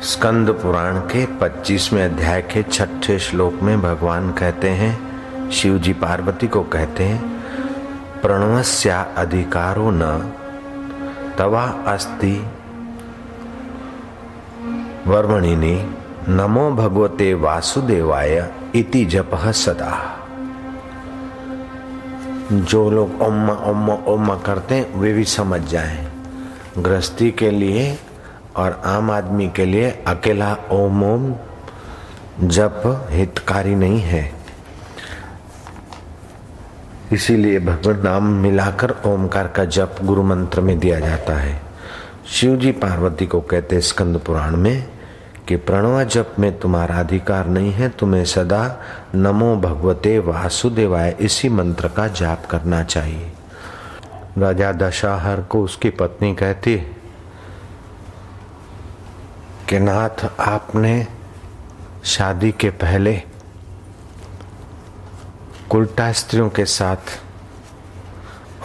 स्कंद पुराण के 25वें अध्याय के 6ठे श्लोक में भगवान कहते हैं, शिव जी पार्वती को कहते हैं, प्रणवस्या अधिकारो न तवा अस्ति वर्मणिनी नमो भगवते वासुदेवाय इति जपः सदा। जो लोग ओम ओम ओम करते हैं वे भी समझ जाएं, गृहस्थी के लिए और आम आदमी के लिए अकेला ओम ओम जप हितकारी नहीं है। इसीलिए भगवान नाम मिलाकर ओमकार का जप गुरु मंत्र में दिया जाता है। शिव जी पार्वती को कहते हैं स्कंद पुराण में कि प्रणव जप में तुम्हारा अधिकार नहीं है, तुम्हें सदा नमो भगवते वासुदेवाय इसी मंत्र का जाप करना चाहिए। राजा दशरथ को उसकी पत्नी कहती कि नाथ, आपने शादी के पहले उल्टा स्त्रियों के साथ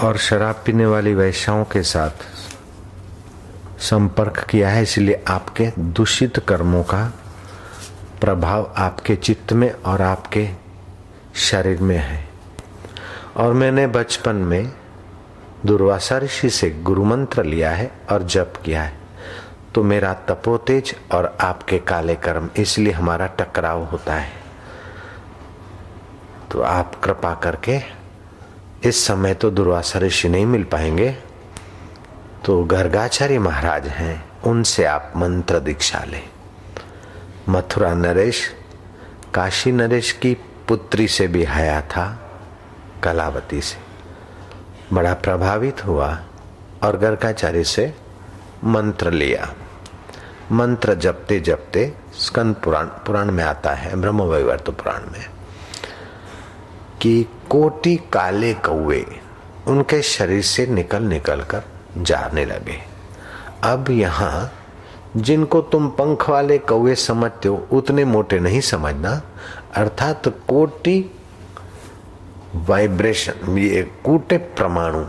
और शराब पीने वाली वैश्याओं के साथ संपर्क किया है, इसलिए आपके दूषित कर्मों का प्रभाव आपके चित्त में और आपके शरीर में है। और मैंने बचपन में दुर्वासा ऋषि से गुरु मंत्र लिया है और जप किया है, तो मेरा तपोतेज और आपके काले कर्म, इसलिए हमारा टकराव होता है। तो आप कृपा करके, इस समय तो दुर्वासा ऋषि नहीं मिल पाएंगे, तो गर्गाचार्य महाराज हैं, उनसे आप मंत्र दीक्षा लें। मथुरा नरेश काशी नरेश की पुत्री से भी आया था, कलावती से, बड़ा प्रभावित हुआ और गर्गाचार्य से मंत्र लिया। मंत्र जपते जपते स्कंद पुराण में आता है, ब्रह्मवैवर्त पुराण में, कि कोटि काले कौवे उनके शरीर से निकल कर जाने लगे। अब यहाँ जिनको तुम पंख वाले कौवे समझते हो उतने मोटे नहीं समझना, अर्थात कोटि वाइब्रेशन, ये कूटे परमाणु,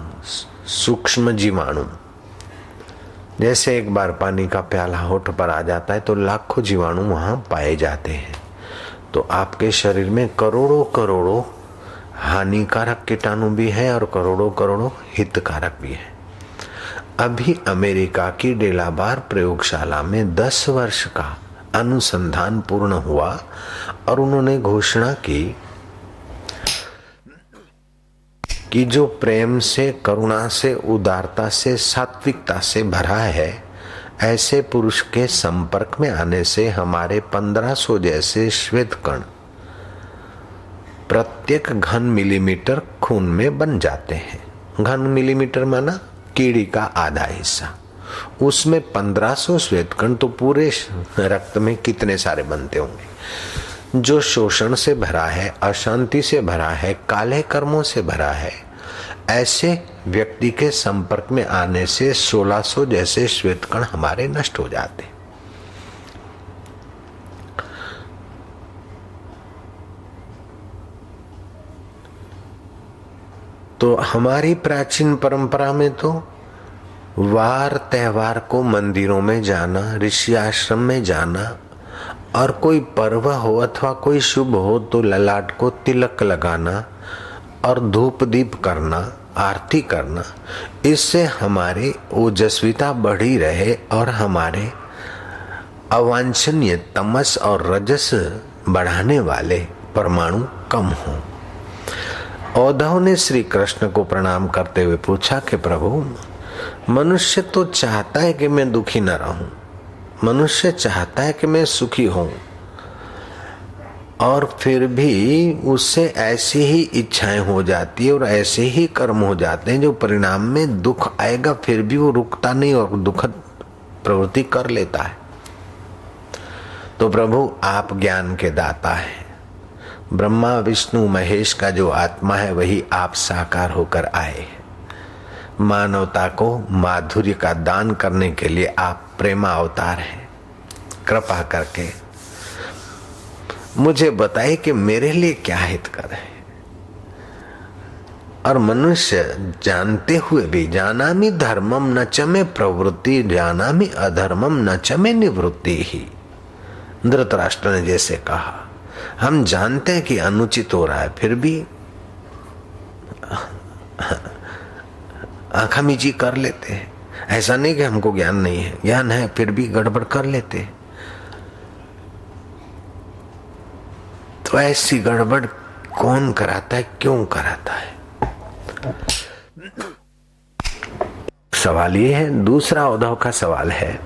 सूक्ष्म जीवाणु। जैसे एक बार पानी का प्याला होठ पर आ जाता है तो लाखों जीवाणु वहां पाए जाते हैं। तो आपके शरीर में करोड़ों करोड़ों हानिकारक कीटाणु भी है और करोड़ों करोड़ों हितकारक भी है। अभी अमेरिका की डेलाबार प्रयोगशाला में 10 वर्ष का अनुसंधान पूर्ण हुआ और उन्होंने घोषणा की कि जो प्रेम से, करुणा से, उदारता से, सात्विकता से भरा है, ऐसे पुरुष के संपर्क में आने से हमारे 1500 जैसे श्वेत कण प्रत्येक घन मिलीमीटर खून में बन जाते हैं। घन मिलीमीटर माना कीड़ी का आधा हिस्सा, उसमें 1500 श्वेत कण, तो पूरे रक्त में कितने सारे बनते होंगे। जो शोषण से भरा है, अशांति से भरा है, काले कर्मों से भरा है, ऐसे व्यक्ति के संपर्क में आने से 1600 जैसे श्वेत कण हमारे नष्ट हो जाते। तो हमारी प्राचीन परंपरा में तो वार त्योहार को मंदिरों में जाना, ऋषि आश्रम में जाना, और कोई पर्व हो अथवा कोई शुभ हो तो ललाट को तिलक लगाना और धूप दीप करना, आरती करना, इससे हमारी ओजस्विता बढ़ी रहे और हमारे अवांछनीय तमस और रजस बढ़ाने वाले परमाणु कम हों। औद्धव ने श्री कृष्ण को प्रणाम करते हुए पूछा कि प्रभु, मनुष्य तो चाहता है कि मैं दुखी न रहूं, मनुष्य चाहता है कि मैं सुखी हूं, और फिर भी उससे ऐसी ही इच्छाएं हो जाती है और ऐसे ही कर्म हो जाते हैं जो परिणाम में दुख आएगा, फिर भी वो रुकता नहीं और दुखद प्रवृत्ति कर लेता है। तो प्रभु, आप ज्ञान के दाता हैं, ब्रह्मा विष्णु महेश का जो आत्मा है वही आप साकार होकर आए। मानवता को माधुर्य का दान करने के लिए आप प्रेमा अवतार हैं। कृपा करके मुझे बताइए कि मेरे लिए क्या हितकर है। और मनुष्य जानते हुए भी जानामि धर्मम न च मे प्रवृत्ति जानामि अधर्मम न च मे निवृत्ति ही। धृतराष्ट्र ने जैसे कहा, हम जानते हैं कि अनुचित हो रहा है, फिर भी आंखा मीची कर लेते हैं। ऐसा नहीं कि हमको ज्ञान नहीं है, ज्ञान है, फिर भी गड़बड़ कर लेते हैं। तो ऐसी गड़बड़ कौन कराता है, क्यों कराता है? सवाल ये है। दूसरा उद्धव का सवाल है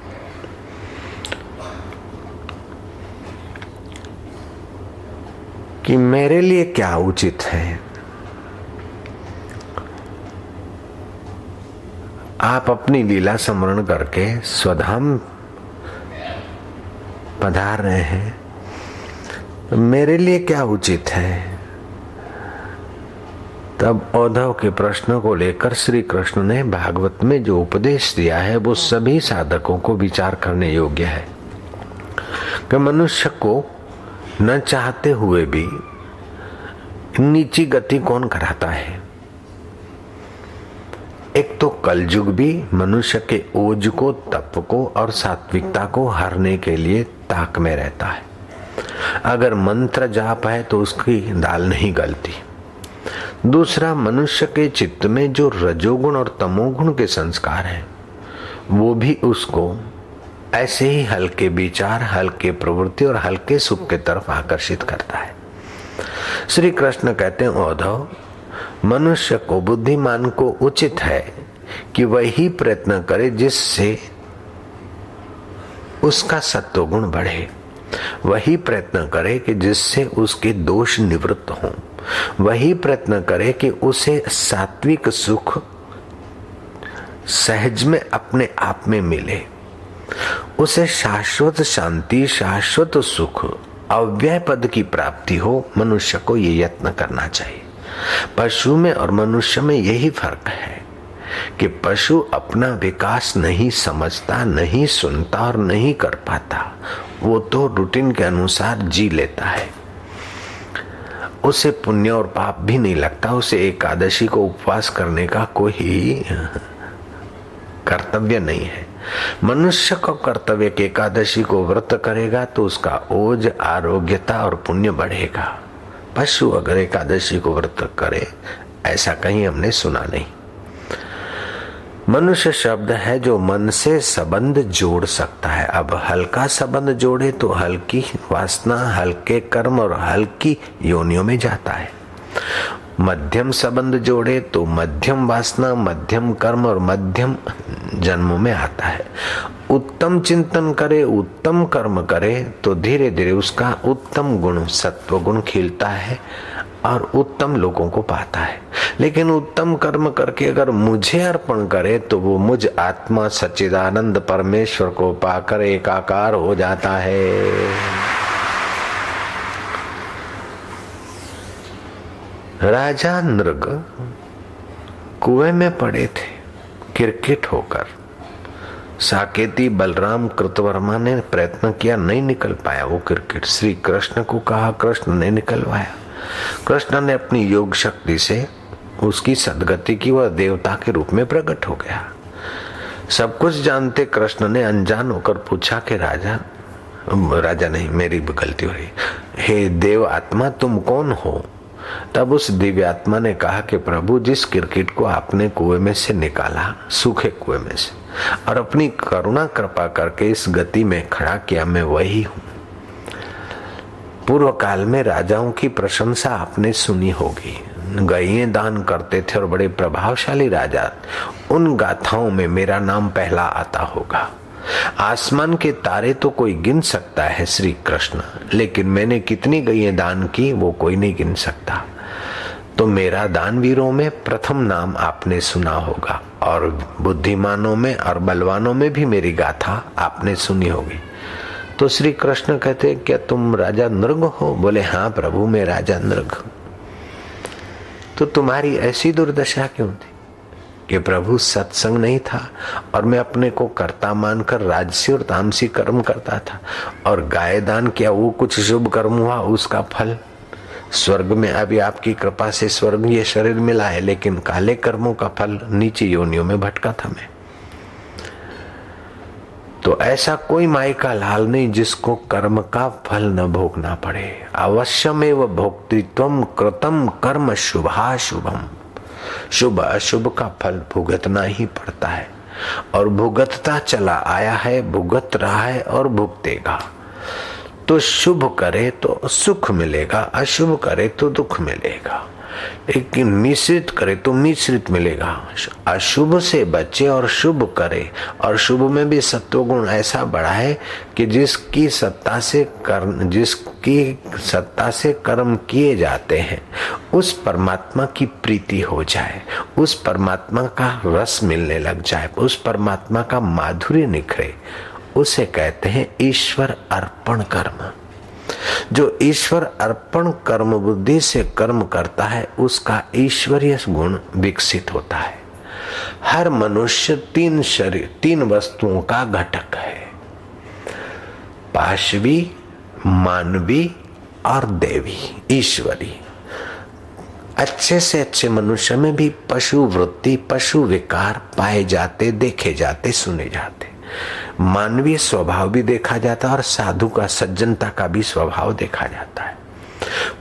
कि मेरे लिए क्या उचित है? आप अपनी लीला स्मरण करके स्वधाम पधार रहे हैं, तो मेरे लिए क्या उचित है? तब उद्धव के प्रश्न को लेकर श्री कृष्ण ने भागवत में जो उपदेश दिया है वो सभी साधकों को विचार करने योग्य है कि मनुष्य को न चाहते हुए भी नीची गति कौन कराता है। एक तो कलयुग भी मनुष्य के ओज को, तप को और सात्विकता को हरने के लिए ताक में रहता है। अगर मंत्र जाप है तो उसकी दाल नहीं गलती। दूसरा, मनुष्य के चित्त में जो रजोगुण और तमोगुण के संस्कार हैं वो भी उसको ऐसे ही हल्के विचार, हल्के प्रवृत्ति और हल्के सुख के तरफ आकर्षित करता है। श्री कृष्ण कहते हैं, उद्धव, मनुष्य को, बुद्धिमान को उचित है कि वही प्रयत्न करे जिससे उसका सत्वगुण बढ़े, वही प्रयत्न करे कि जिससे उसके दोष निवृत्त हों, वही प्रयत्न करे कि उसे सात्विक सुख सहज में अपने आप में मिले, उसे शाश्वत शांति, शाश्वत सुख, अव्यय पद की प्राप्ति हो। मनुष्य को ये यत्न करना चाहिए। पशु में और मनुष्य में यही फर्क है कि पशु अपना विकास नहीं समझता, नहीं सुनता और नहीं कर पाता। वो तो रूटीन के अनुसार जी लेता है, उसे पुण्य और पाप भी नहीं लगता, उसे एकादशी को उपवास करने का कोई कर्तव्य नहीं है। मनुष्य को कर्तव्य के एकादशी को व्रत करेगा तो उसका ओज, आरोग्यता और पुण्य बढ़ेगा। पशु अगर एकादशी को व्रत करे, ऐसा कहीं हमने सुना नहीं। मनुष्य शब्द है जो मन से संबंध जोड़ सकता है। अब हल्का संबंध जोड़े तो हल्की वासना, हल्के कर्म और हल्की योनियों में जाता है। मध्यम संबंध जोड़े तो मध्यम वासना, मध्यम कर्म और मध्यम जन्मों में आता है। उत्तम चिंतन करे, उत्तम कर्म करे तो धीरे धीरे उसका उत्तम गुण, सत्व गुण खिलता है और उत्तम लोगों को पाता है। लेकिन उत्तम कर्म करके अगर मुझे अर्पण करे तो वो मुझ आत्मा सच्चिदानंद परमेश्वर को पाकर एकाकार हो जाता है। राजा नृग कुएं में पड़े थे किरकिट होकर। साकेती बलराम कृतवर्मा ने प्रयत्न किया, नहीं निकल पाया वो किरकिट। श्री कृष्ण को कहा, कृष्ण ने निकलवाया। कृष्ण ने अपनी योग शक्ति से उसकी सदगति की, वह देवता के रूप में प्रकट हो गया। सब कुछ जानते कृष्ण ने अनजान होकर पूछा कि राजा नहीं, मेरी गलती हो रही, हे देव आत्मा तुम कौन हो? तब उस दिव्य आत्मा ने कहा कि प्रभु, जिस किरकिट को आपने कुएं में से निकाला, सूखे कुएं में से, और अपनी करुणा कृपा करके इस गति में खड़ा किया, मैं वही हूं। पूर्व काल में राजाओं की प्रशंसा आपने सुनी होगी, गायें दान करते थे और बड़े प्रभावशाली राजा, उन गाथाओं में मेरा नाम पहला आता होगा। आसमान के तारे तो कोई गिन सकता है श्री कृष्ण, लेकिन मैंने कितनी गायें दान की वो कोई नहीं गिन सकता। तो मेरा दानवीरों में प्रथम नाम आपने सुना होगा, और बुद्धिमानों में और बलवानों में भी मेरी गाथा आपने सुनी होगी। तो श्री कृष्ण कहते, क्या तुम राजा नृग हो? बोले, हाँ प्रभु, मैं राजा नृग। तो तुम्हारी ऐसी दुर्दशा क्यों थी कि प्रभु सत्संग नहीं था और मैं अपने को कर्ता मानकर राजसी और तामसी कर्म करता था, और गाय दान किया, वो कुछ शुभ कर्म हुआ, उसका फल स्वर्ग में अभी आपकी कृपा से स्वर्ग ये शरीर मिला है, लेकिन काले कर्मों का फल नीचे योनियों में भटका था मैं। तो ऐसा कोई माई का लाल नहीं जिसको कर्म का फल न भोगना पड़े। अवश्यमेव भोक्तृत्वम कृतम कर्म शुभाशुभम, शुभ अशुभ का फल भुगतना ही पड़ता है, और भुगतता चला आया है, भुगत रहा है और भुगतेगा। तो शुभ करे तो सुख मिलेगा, अशुभ करे तो दुख मिलेगा, लेकिन मिश्रित करे तो मिश्रित मिलेगा। अशुभ से बचे और शुभ करे, और शुभ में भी सत्वगुण ऐसा बड़ा है कि जिसकी सत्ता से कर्म किए जाते हैं उस परमात्मा की प्रीति हो जाए, उस परमात्मा का रस मिलने लग जाए, उस परमात्मा का माधुर्य निखरे, उसे कहते हैं ईश्वर अर्पण कर्म। जो ईश्वर अर्पण कर्म बुद्धि से कर्म करता है उसका ईश्वरीय गुण विकसित होता है। हर मनुष्य तीन वस्तुओं का घटक है, पाशवी, मानवी और देवी, ईश्वरी। अच्छे से अच्छे मनुष्य में भी पशु वृत्ति, पशु विकार पाए जाते, देखे जाते, सुने जाते। मानवीय स्वभाव भी देखा जाता है और साधु का, सज्जनता का भी स्वभाव देखा जाता है।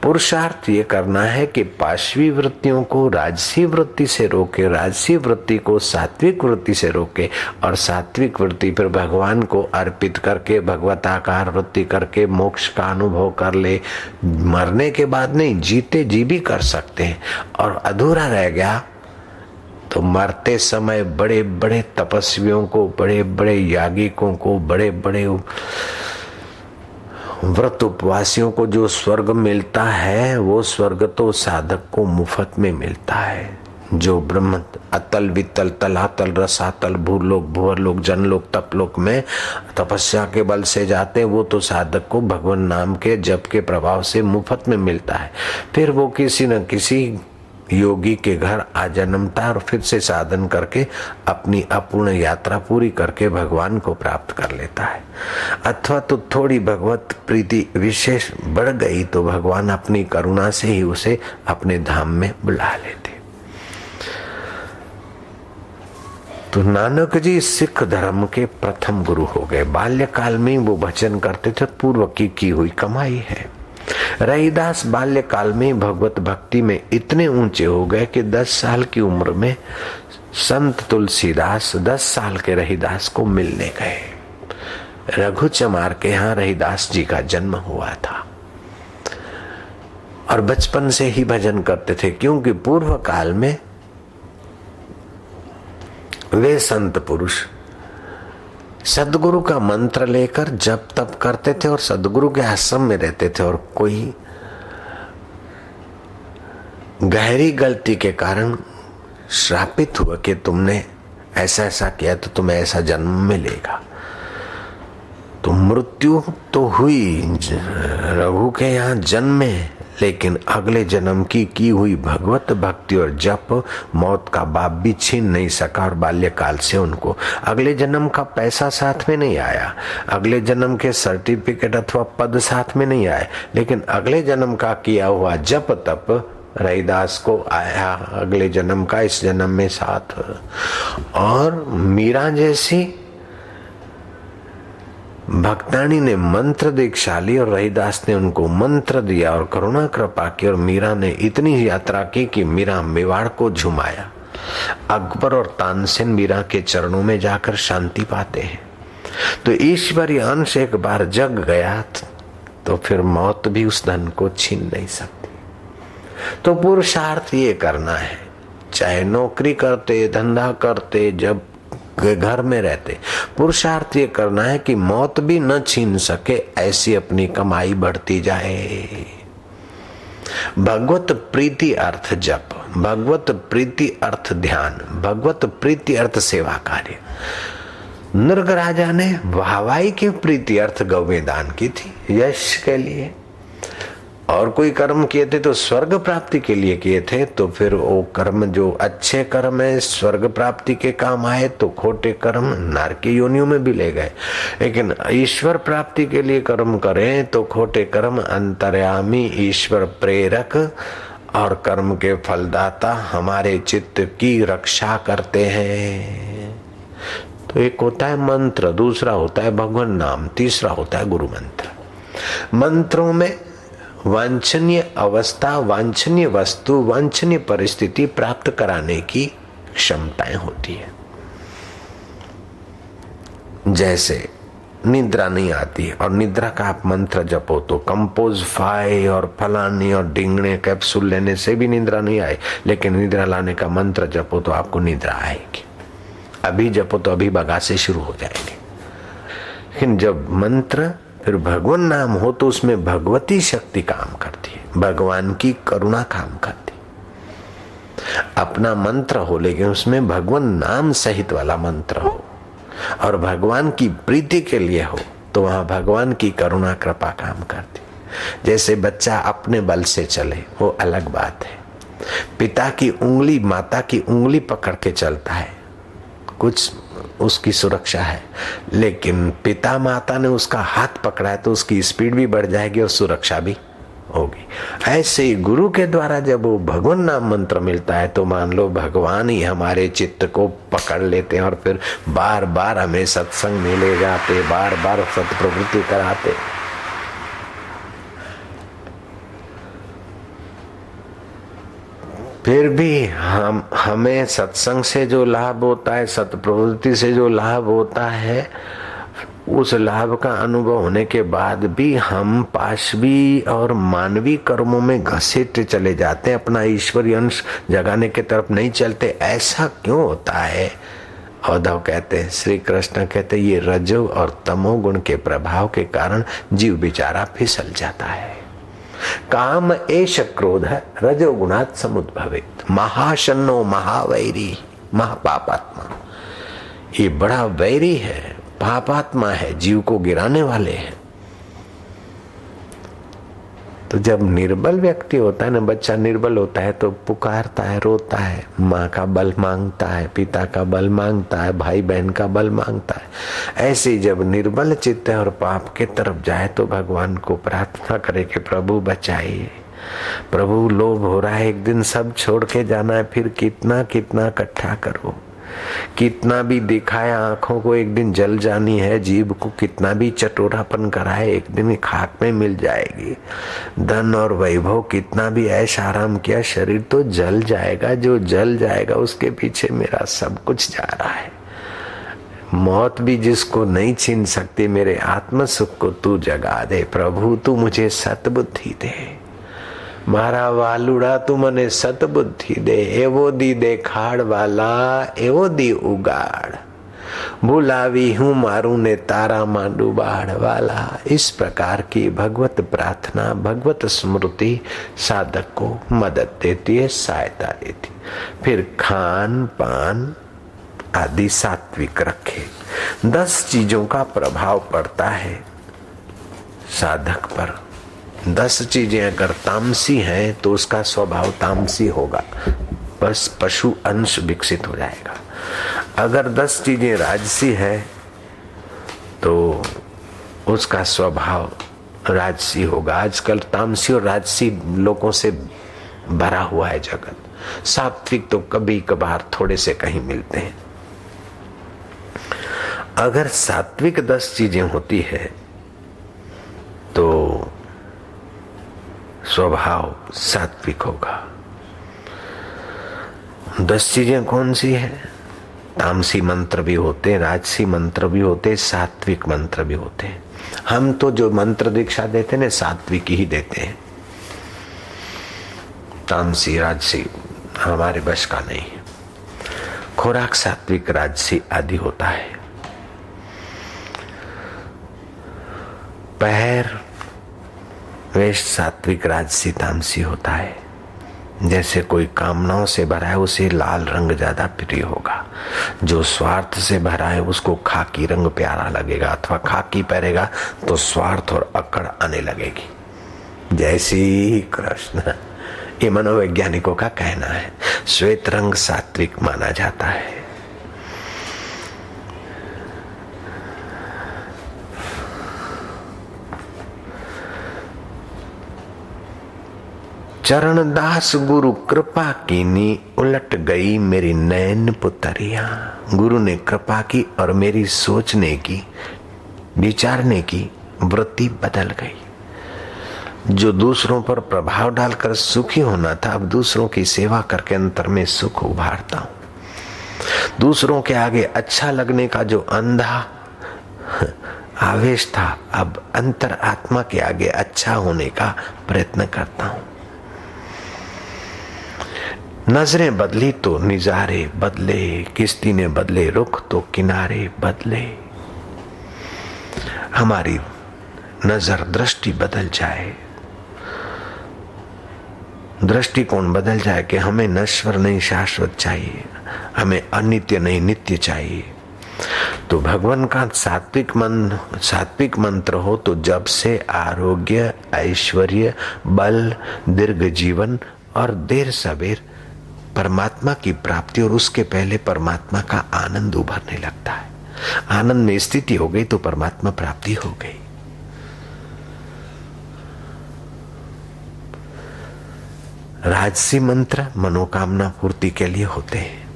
पुरुषार्थ ये करना है कि पाशवी वृत्तियों को राजसी वृत्ति से रोके, राजसी वृत्ति को सात्विक वृत्ति से रोके, और सात्विक वृत्ति पर भगवान को अर्पित करके भगवताकार वृत्ति करके मोक्ष का अनुभव कर ले। मरने के बाद नहीं, जीते जी भी कर सकते हैं। और अधूरा रह गया तो मरते समय बड़े बड़े तपस्वियों को, बड़े बड़े यागिकों को, बड़े बड़े व्रत उपवासियों को जो स्वर्ग मिलता है वो स्वर्ग तो साधक को मुफ्त में मिलता है। जो ब्रह्म अतल वितल तलातल रसातल भूलोक भुवरलोक जनलोक तपलोक में तपस्या के बल से जाते हैं वो तो साधक को भगवान नाम के जप के प्रभाव से मुफ्त में मिलता है। फिर वो किसी न किसी योगी के घर आ जन्मता और फिर से साधन करके अपनी अपूर्ण यात्रा पूरी करके भगवान को प्राप्त कर लेता है। अथवा तो थोड़ी भगवत प्रीति विशेष बढ़ गई तो भगवान अपनी करुणा से ही उसे अपने धाम में बुला लेते। तो नानक जी सिख धर्म के प्रथम गुरु हो गए। बाल्यकाल में वो भजन करते थे, पूर्व की हुई कमाई है। रहीदास बाल्यकाल में भगवत भक्ति में इतने ऊंचे हो गए कि 10 साल की उम्र में संत तुलसीदास 10 साल के रहीदास को मिलने गए। रघु चमार के यहाँ रहीदास जी का जन्म हुआ था और बचपन से ही भजन करते थे, क्योंकि पूर्व काल में वे संत पुरुष सदगुरु का मंत्र लेकर जप तप करते थे और सदगुरु के आश्रम में रहते थे, और कोई गहरी गलती के कारण श्रापित हुआ कि तुमने ऐसा ऐसा किया तो तुम्हें ऐसा जन्म मिलेगा। तो मृत्यु तो हुई, रघु के यहाँ जन्मे, लेकिन अगले जन्म की हुई भगवत भक्ति और जप मौत का बाप भी छीन नहीं सका। और बाल्यकाल से उनको अगले जन्म का पैसा साथ में नहीं आया, अगले जन्म के सर्टिफिकेट अथवा पद साथ में नहीं आए, लेकिन अगले जन्म का किया हुआ जप तप रहीदास को आया अगले जन्म का इस जन्म में साथ। और मीरा जैसी भक्तानी ने मंत्र दीक्षा ली और रहीदास ने उनको मंत्र दिया और करुणा कृपा की, और मीरा ने इतनी यात्रा की कि मीरा मेवाड़ को झुमाया। अकबर और तानसेन मीरा के चरणों में जाकर शांति पाते हैं। तो ईश्वरीय अंश एक बार जग गया तो फिर मौत भी उस धन को छीन नहीं सकती। तो पुरुषार्थ ये करना है, चाहे नौकरी करते, धंधा करते, जब घर में रहते, पुरुषार्थ ये करना है कि मौत भी न छीन सके ऐसी अपनी कमाई बढ़ती जाए। भगवत प्रीति अर्थ जप, भगवत प्रीति अर्थ ध्यान, भगवत प्रीति अर्थ सेवा कार्य। नृग राजा ने वाहवाई की प्रीति अर्थ गौवें दान की थी, यश के लिए। और कोई कर्म किए थे तो स्वर्ग प्राप्ति के लिए किए थे, तो फिर वो कर्म जो अच्छे कर्म है स्वर्ग प्राप्ति के काम आए, तो खोटे कर्म नरकी योनियों में भी ले गए। लेकिन ईश्वर प्राप्ति के लिए कर्म करें तो खोटे कर्म अंतर्यामी ईश्वर प्रेरक और कर्म के फलदाता हमारे चित्त की रक्षा करते हैं। तो एक होता है मंत्र, दूसरा होता है भगवान नाम, तीसरा होता है गुरु मंत्र। मंत्रों में वांछनीय अवस्था, वांछनीय वस्तु, वांछनीय परिस्थिति प्राप्त कराने की क्षमताएं होती है। जैसे निद्रा नहीं आती और निद्रा का आप मंत्र जपो तो कंपोज 5 और फलानी और डिंगने कैप्सूल लेने से भी निद्रा नहीं आए, लेकिन निद्रा लाने का मंत्र जपो तो आपको निद्रा आएगी। अभी जपो तो अभी बगासे शुरू हो जाएंगे। लेकिन जब मंत्र फिर भगवान नाम हो तो उसमें भगवती शक्ति काम करती है, भगवान की करुणा काम करती है। अपना मंत्र हो लेकिन उसमें भगवान नाम सहित वाला मंत्र हो और भगवान की प्रीति के लिए हो, तो वहां भगवान की करुणा कृपा काम करती। जैसे बच्चा अपने बल से चले वो अलग बात है, पिता की उंगली माता की उंगली पकड़ के चलता है, कुछ उसकी सुरक्षा है, लेकिन पिता माता ने उसका हाथ पकड़ा है तो उसकी स्पीड भी बढ़ जाएगी और सुरक्षा भी होगी। ऐसे ही गुरु के द्वारा जब वो भगवान नाम मंत्र मिलता है तो मान लो भगवान ही हमारे चित्त को पकड़ लेते हैं और फिर बार बार हमें सत्संग में ले जाते, बार बार सत्प्रवृत्ति कराते। फिर भी हमें सत्संग से जो लाभ होता है, सत्प्रवृत्ति से जो लाभ होता है, उस लाभ का अनुभव होने के बाद भी हम पाशवी और मानवीय कर्मों में घसीटते चले जाते हैं, अपना ईश्वरीय अंश जगाने की तरफ नहीं चलते। ऐसा क्यों होता है? उद्धव कहते हैं, श्री कृष्ण कहते ये रजो और तमोगुण के प्रभाव के कारण जीव बेचारा फिसल जाता है। काम एष क्रोध रजोगुणात् समुद्भवेत्, महाशन्नो महावैरी महापापात्मा। ये बड़ा वैरी है, पापात्मा है, जीव को गिराने वाले हैं। तो जब निर्बल व्यक्ति होता है ना, बच्चा निर्बल होता है तो पुकारता है, रोता है, माँ का बल मांगता है, पिता का बल मांगता है, भाई बहन का बल मांगता है। ऐसे जब निर्बल चित्त है और पाप के तरफ जाए तो भगवान को प्रार्थना करे कि प्रभु बचाइए, प्रभु लोभ हो रहा है, एक दिन सब छोड़ के जाना है, फिर कितना कितना इकट्ठा करो, कितना भी दिखाया आंखों को एक दिन जल जानी है, जीभ को कितना भी चटोरापन कराए एक दिन खाक में मिल जाएगी, धन और वैभव कितना भी ऐश आराम किया शरीर तो जल जाएगा, जो जल जाएगा उसके पीछे मेरा सब कुछ जा रहा है। मौत भी जिसको नहीं छीन सकती, मेरे आत्म सुख को तू जगा दे प्रभु, तू मुझे सतबुद्धि दे, मारा वालुड़ा तू मने सतबुद्धि दे, एवो दी देखाड़ वाला एवो दी उगाड़, भुलावी हूँ मारू ने तारा मां डुबाड़ वाला। इस प्रकार की भगवत प्रार्थना, भगवत स्मृति साधक को मदद देती है, सहायता देती। फिर खान पान आदि सात्विक रखे। 10 चीजों का प्रभाव पड़ता है साधक पर। 10 चीजें अगर तामसी हैं तो उसका स्वभाव तामसी होगा, बस पशु अंश विकसित हो जाएगा। अगर 10 चीजें राजसी है तो उसका स्वभाव राजसी होगा। आजकल तामसी और राजसी लोगों से भरा हुआ है जगत। सात्विक तो कभी कभार थोड़े से कहीं मिलते हैं। अगर सात्विक 10 चीजें होती है तो स्वभाव सात्विक होगा। 10 चीजें कौन सी है? तामसी मंत्र भी होते, राजसी मंत्र भी होते, सात्विक मंत्र भी होते। हम तो जो मंत्र दीक्षा देते ना सात्विक ही देते हैं, तामसी राजसी हमारे बस का नहीं है। खुराक सात्विक राजसी आदि होता है। पैर वेश सात्विक राजसी तामसी होता है। जैसे कोई कामनाओं से भरा है उसे लाल रंग ज्यादा प्रिय होगा, जो स्वार्थ से भरा है उसको खाकी रंग प्यारा लगेगा, अथवा खाकी पहनेगा तो स्वार्थ और अकड़ आने लगेगी। जय श्री कृष्ण। ये मनोवैज्ञानिकों का कहना है। श्वेत रंग सात्विक माना जाता है। चरणदास गुरु कृपा कीनी, उलट गई मेरी नैन पुतरिया। गुरु ने कृपा की और मेरी सोचने की, विचारने की वृत्ति बदल गई। जो दूसरों पर प्रभाव डालकर सुखी होना था, अब दूसरों की सेवा करके अंतर में सुख उभारता हूं। दूसरों के आगे अच्छा लगने का जो अंधा आवेश था, अब अंतर आत्मा के आगे अच्छा होने का प्रयत्न करता हूं। नजरें बदली तो निजारे बदले, किस्ती ने बदले रुख तो किनारे बदले। हमारी नजर दृष्टि बदल जाए, दृष्टिकोण बदल जाए कि हमें नश्वर नहीं शाश्वत चाहिए, हमें अनित्य नहीं नित्य चाहिए। तो भगवान का सात्विक मंत्र हो तो जब से आरोग्य, ऐश्वर्य, बल, दीर्घ जीवन और देर सवेर परमात्मा की प्राप्ति और उसके पहले परमात्मा का आनंद उभरने लगता है। आनंद में स्थिति हो गई तो परमात्मा प्राप्ति हो गई। राजसी मंत्र मनोकामना पूर्ति के लिए होते हैं।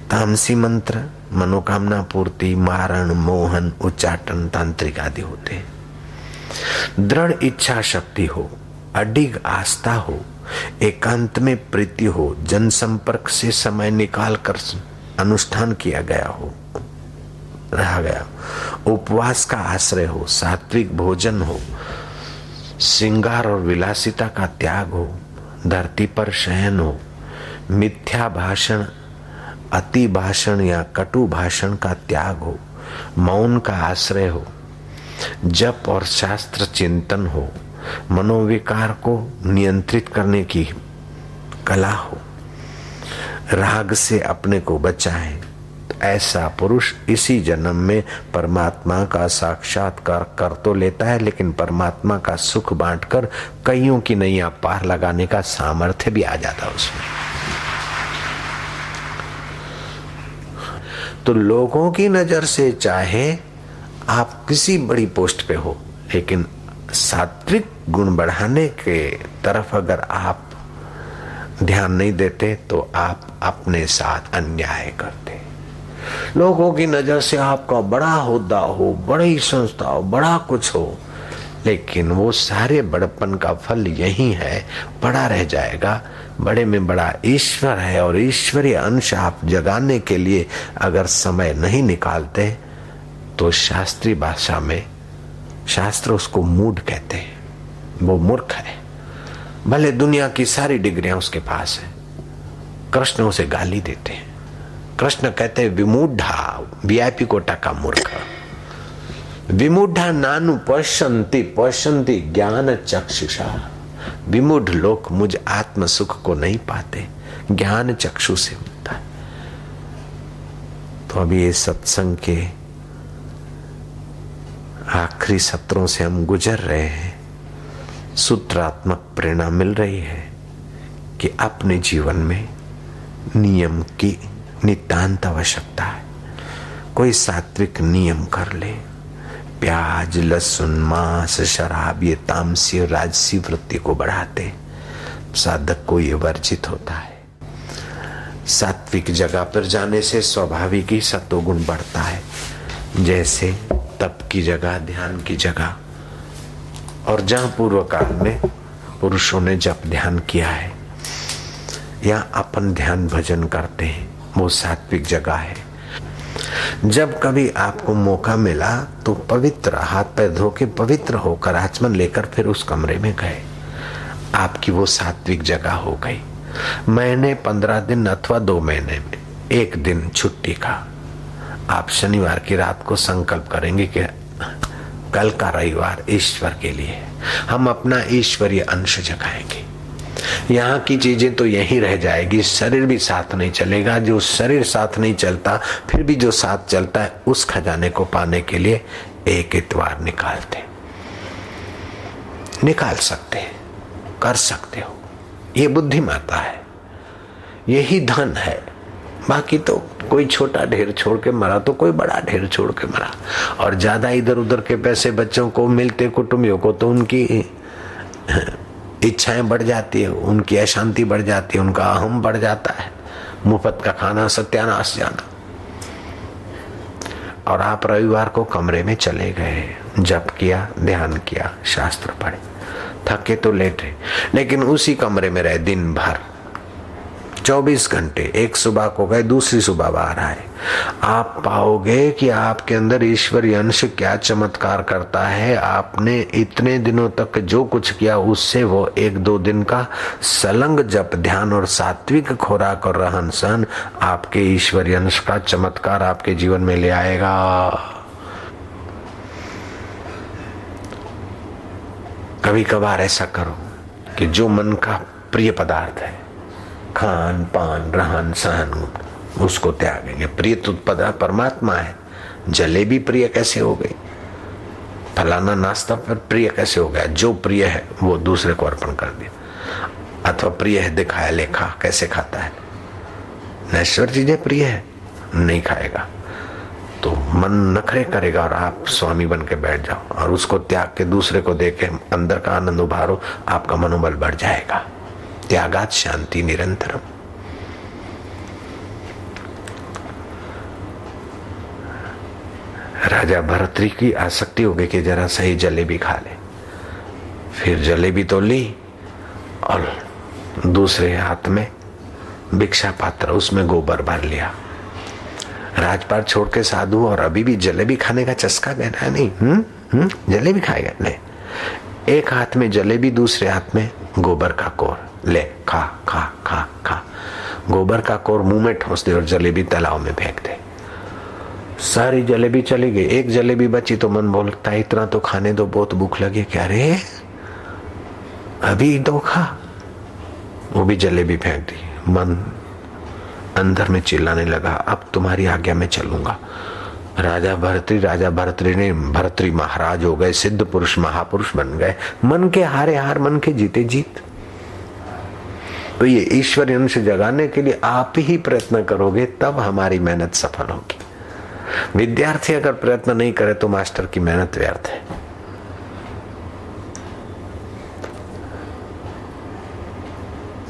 तामसी मंत्र मनोकामना पूर्ति, मारण, मोहन, उच्चाटन, तांत्रिक आदि होते हैं। दृढ़ इच्छा शक्ति हो, अडिग आस्था हो, एकांत में प्रीति हो, जनसंपर्क से समय निकाल कर अनुष्ठान किया गया हो, रहा गया, उपवास का आश्रय हो, सात्विक भोजन हो, श्रृंगार और विलासिता का त्याग हो, धरती पर शयन हो, मिथ्या भाषण, अति भाषण या कटु भाषण का त्याग हो, मौन का आश्रय हो, जप और शास्त्र चिंतन हो, मनोविकार को नियंत्रित करने की कला हो, राग से अपने को बचाए। तो ऐसा पुरुष इसी जन्म में परमात्मा का साक्षात्कार कर तो लेता है, लेकिन परमात्मा का सुख बांटकर कईयों की नैया पार लगाने का सामर्थ्य भी आ जाता है उसमें। तो लोगों की नजर से चाहे आप किसी बड़ी पोस्ट पे हो, लेकिन सात्विक गुण बढ़ाने के तरफ अगर आप ध्यान नहीं देते तो आप अपने साथ अन्याय करते। लोगों की नजर से आपका बड़ा होदा हो, बड़ी संस्था हो, बड़ा कुछ हो, लेकिन वो सारे बड़पन का फल यही है, बड़ा रह जाएगा। बड़े में बड़ा ईश्वर है और ईश्वरीय अंश आप जगाने के लिए अगर समय नहीं निकालते तो शास्त्रीय भाषा में शास्त्र उसको मूढ़ कहते हैं, वो मूर्ख है। भले दुनिया की सारी डिग्रियां उसके पास है, कृष्ण उसे गाली देते हैं। कृष्ण कहते हैं विमूढ़ा, वीआईपी कोटा का मूर्ख। विमूढ़ा नानु पश्यन्ति ज्ञान चक्षुषा। विमूढ़ लोग मुझ आत्म सुख को नहीं पाते, ज्ञान चक्षु से मिलता है। तो अभी ये सत्संग के आखिरी सत्रों से हम गुजर रहे हैं। सूत्रात्मक प्रेरणा मिल रही है कि अपने जीवन में नियम की नितांत आवश्यकता है। कोई सात्विक नियम कर ले। प्याज, लहसुन, मांस, शराब ये तामसी और राजसी वृत्ति को बढ़ाते, साधक को ये वर्जित होता है। सात्विक जगह पर जाने से स्वाभाविक ही सत्वगुण बढ़ता है, जैसे तप की जगह, ध्यान की जगह, और जहां पूर्व काल में पुरुषों ने जप ध्यान किया है या अपन ध्यान भजन करते हैं, वो सात्विक जगह है। जब कभी आपको मौका मिला तो पवित्र हाथ पैर धो के पवित्र होकर आचमन लेकर फिर उस कमरे में गए, आपकी वो सात्विक जगह हो गई। महीने 15 दिन अथवा 2 महीने में 1 दिन छुट्टी का आप शनिवार की रात को संकल्प करेंगे कि कल का रविवार ईश्वर के लिए, हम अपना ईश्वरीय अंश जगाएंगे। यहाँ की चीजें तो यहीं रह जाएगी, शरीर भी साथ नहीं चलेगा। जो शरीर साथ नहीं चलता, फिर भी जो साथ चलता है, उस खजाने को पाने के लिए एक इतवार निकालते। निकाल सकते हैं, कर सकते हो। ये बुद्धिमत्ता है, यही धन है। बाकी तो कोई छोटा ढेर छोड़ के मरा तो कोई बड़ा ढेर छोड़ के मरा। और ज्यादा इधर उधर के पैसे बच्चों को मिलते, कुटुंबियों को, तो उनकी इच्छाएं बढ़ जाती है, उनकी अशांति बढ़ जाती है, उनका अहम बढ़ जाता है। मुफ्त का खाना, सत्यानाश जाना। और आप रविवार को कमरे में चले गए, जप किया, ध्यान किया, शास्त्र पढ़े, थके तो लेटे, लेकिन उसी कमरे में रहे दिन भर 24 घंटे। एक सुबह को गए, दूसरी सुबह बाहर आए। आप पाओगे कि आपके अंदर ईश्वरीय अंश क्या चमत्कार करता है। आपने इतने दिनों तक जो कुछ किया उससे वो 1-2 दिन का सलंग जप, ध्यान और सात्विक खुराक और रहन सहन आपके ईश्वरीय अंश का चमत्कार आपके जीवन में ले आएगा। कभी कभार ऐसा करो कि जो मन का प्रिय पदार्थ है, खान पान रहन सहन, उसको त्यागेंगे। प्रिय तो परमात्मा है। जलेबी प्रिय कैसे हो गई, फलाना नाश्ता पर प्रिय कैसे हो गया? जो प्रिय है वो दूसरे को अर्पण कर दिया। अथवा प्रिय है दिखाया लेखा, कैसे खाता है? नश्वर चीजें प्रिय है, नहीं खाएगा तो मन नखरे करेगा और आप स्वामी बन के बैठ जाओ और उसको त्याग के दूसरे को दे के अंदर का आनंद उभारो, आपका मनोबल बढ़ जाएगा। त्यागात शांति निरंतरम। राजा भरतरी की आसक्ति हो गई कि जरा सही जलेबी खा ले। फिर जलेबी तो ली और दूसरे हाथ में भिक्षा पात्र, उसमें गोबर भर लिया। राजपाट छोड़ के साधु, और अभी भी जलेबी खाने का चस्का गया है। नहीं, जलेबी खाएगा नहीं। एक हाथ में जलेबी, दूसरे हाथ में गोबर का कोर, ले खा खा खा खा। गोबर का कोर मुंह में ठोस दे और जलेबी तालाब में फेंक दे। सारी जलेबी चली गई, एक जलेबी बची तो मन बोलता है इतना तो खाने दो, बहुत भूख लगी। क्या रे, अभी दो खा। वो भी जलेबी फेंक दी। मन अंदर में चिल्लाने लगा, अब तुम्हारी आज्ञा में चलूंगा। राजा भरतरी ने भरतरी महाराज हो गए, सिद्ध पुरुष महापुरुष बन गए। मन के हारे हार, मन के जीते जीत। तो ये ईश्वरी अंश जगाने के लिए आप ही प्रयत्न करोगे तब हमारी मेहनत सफल होगी। विद्यार्थी अगर प्रयत्न नहीं करे तो मास्टर की मेहनत व्यर्थ है।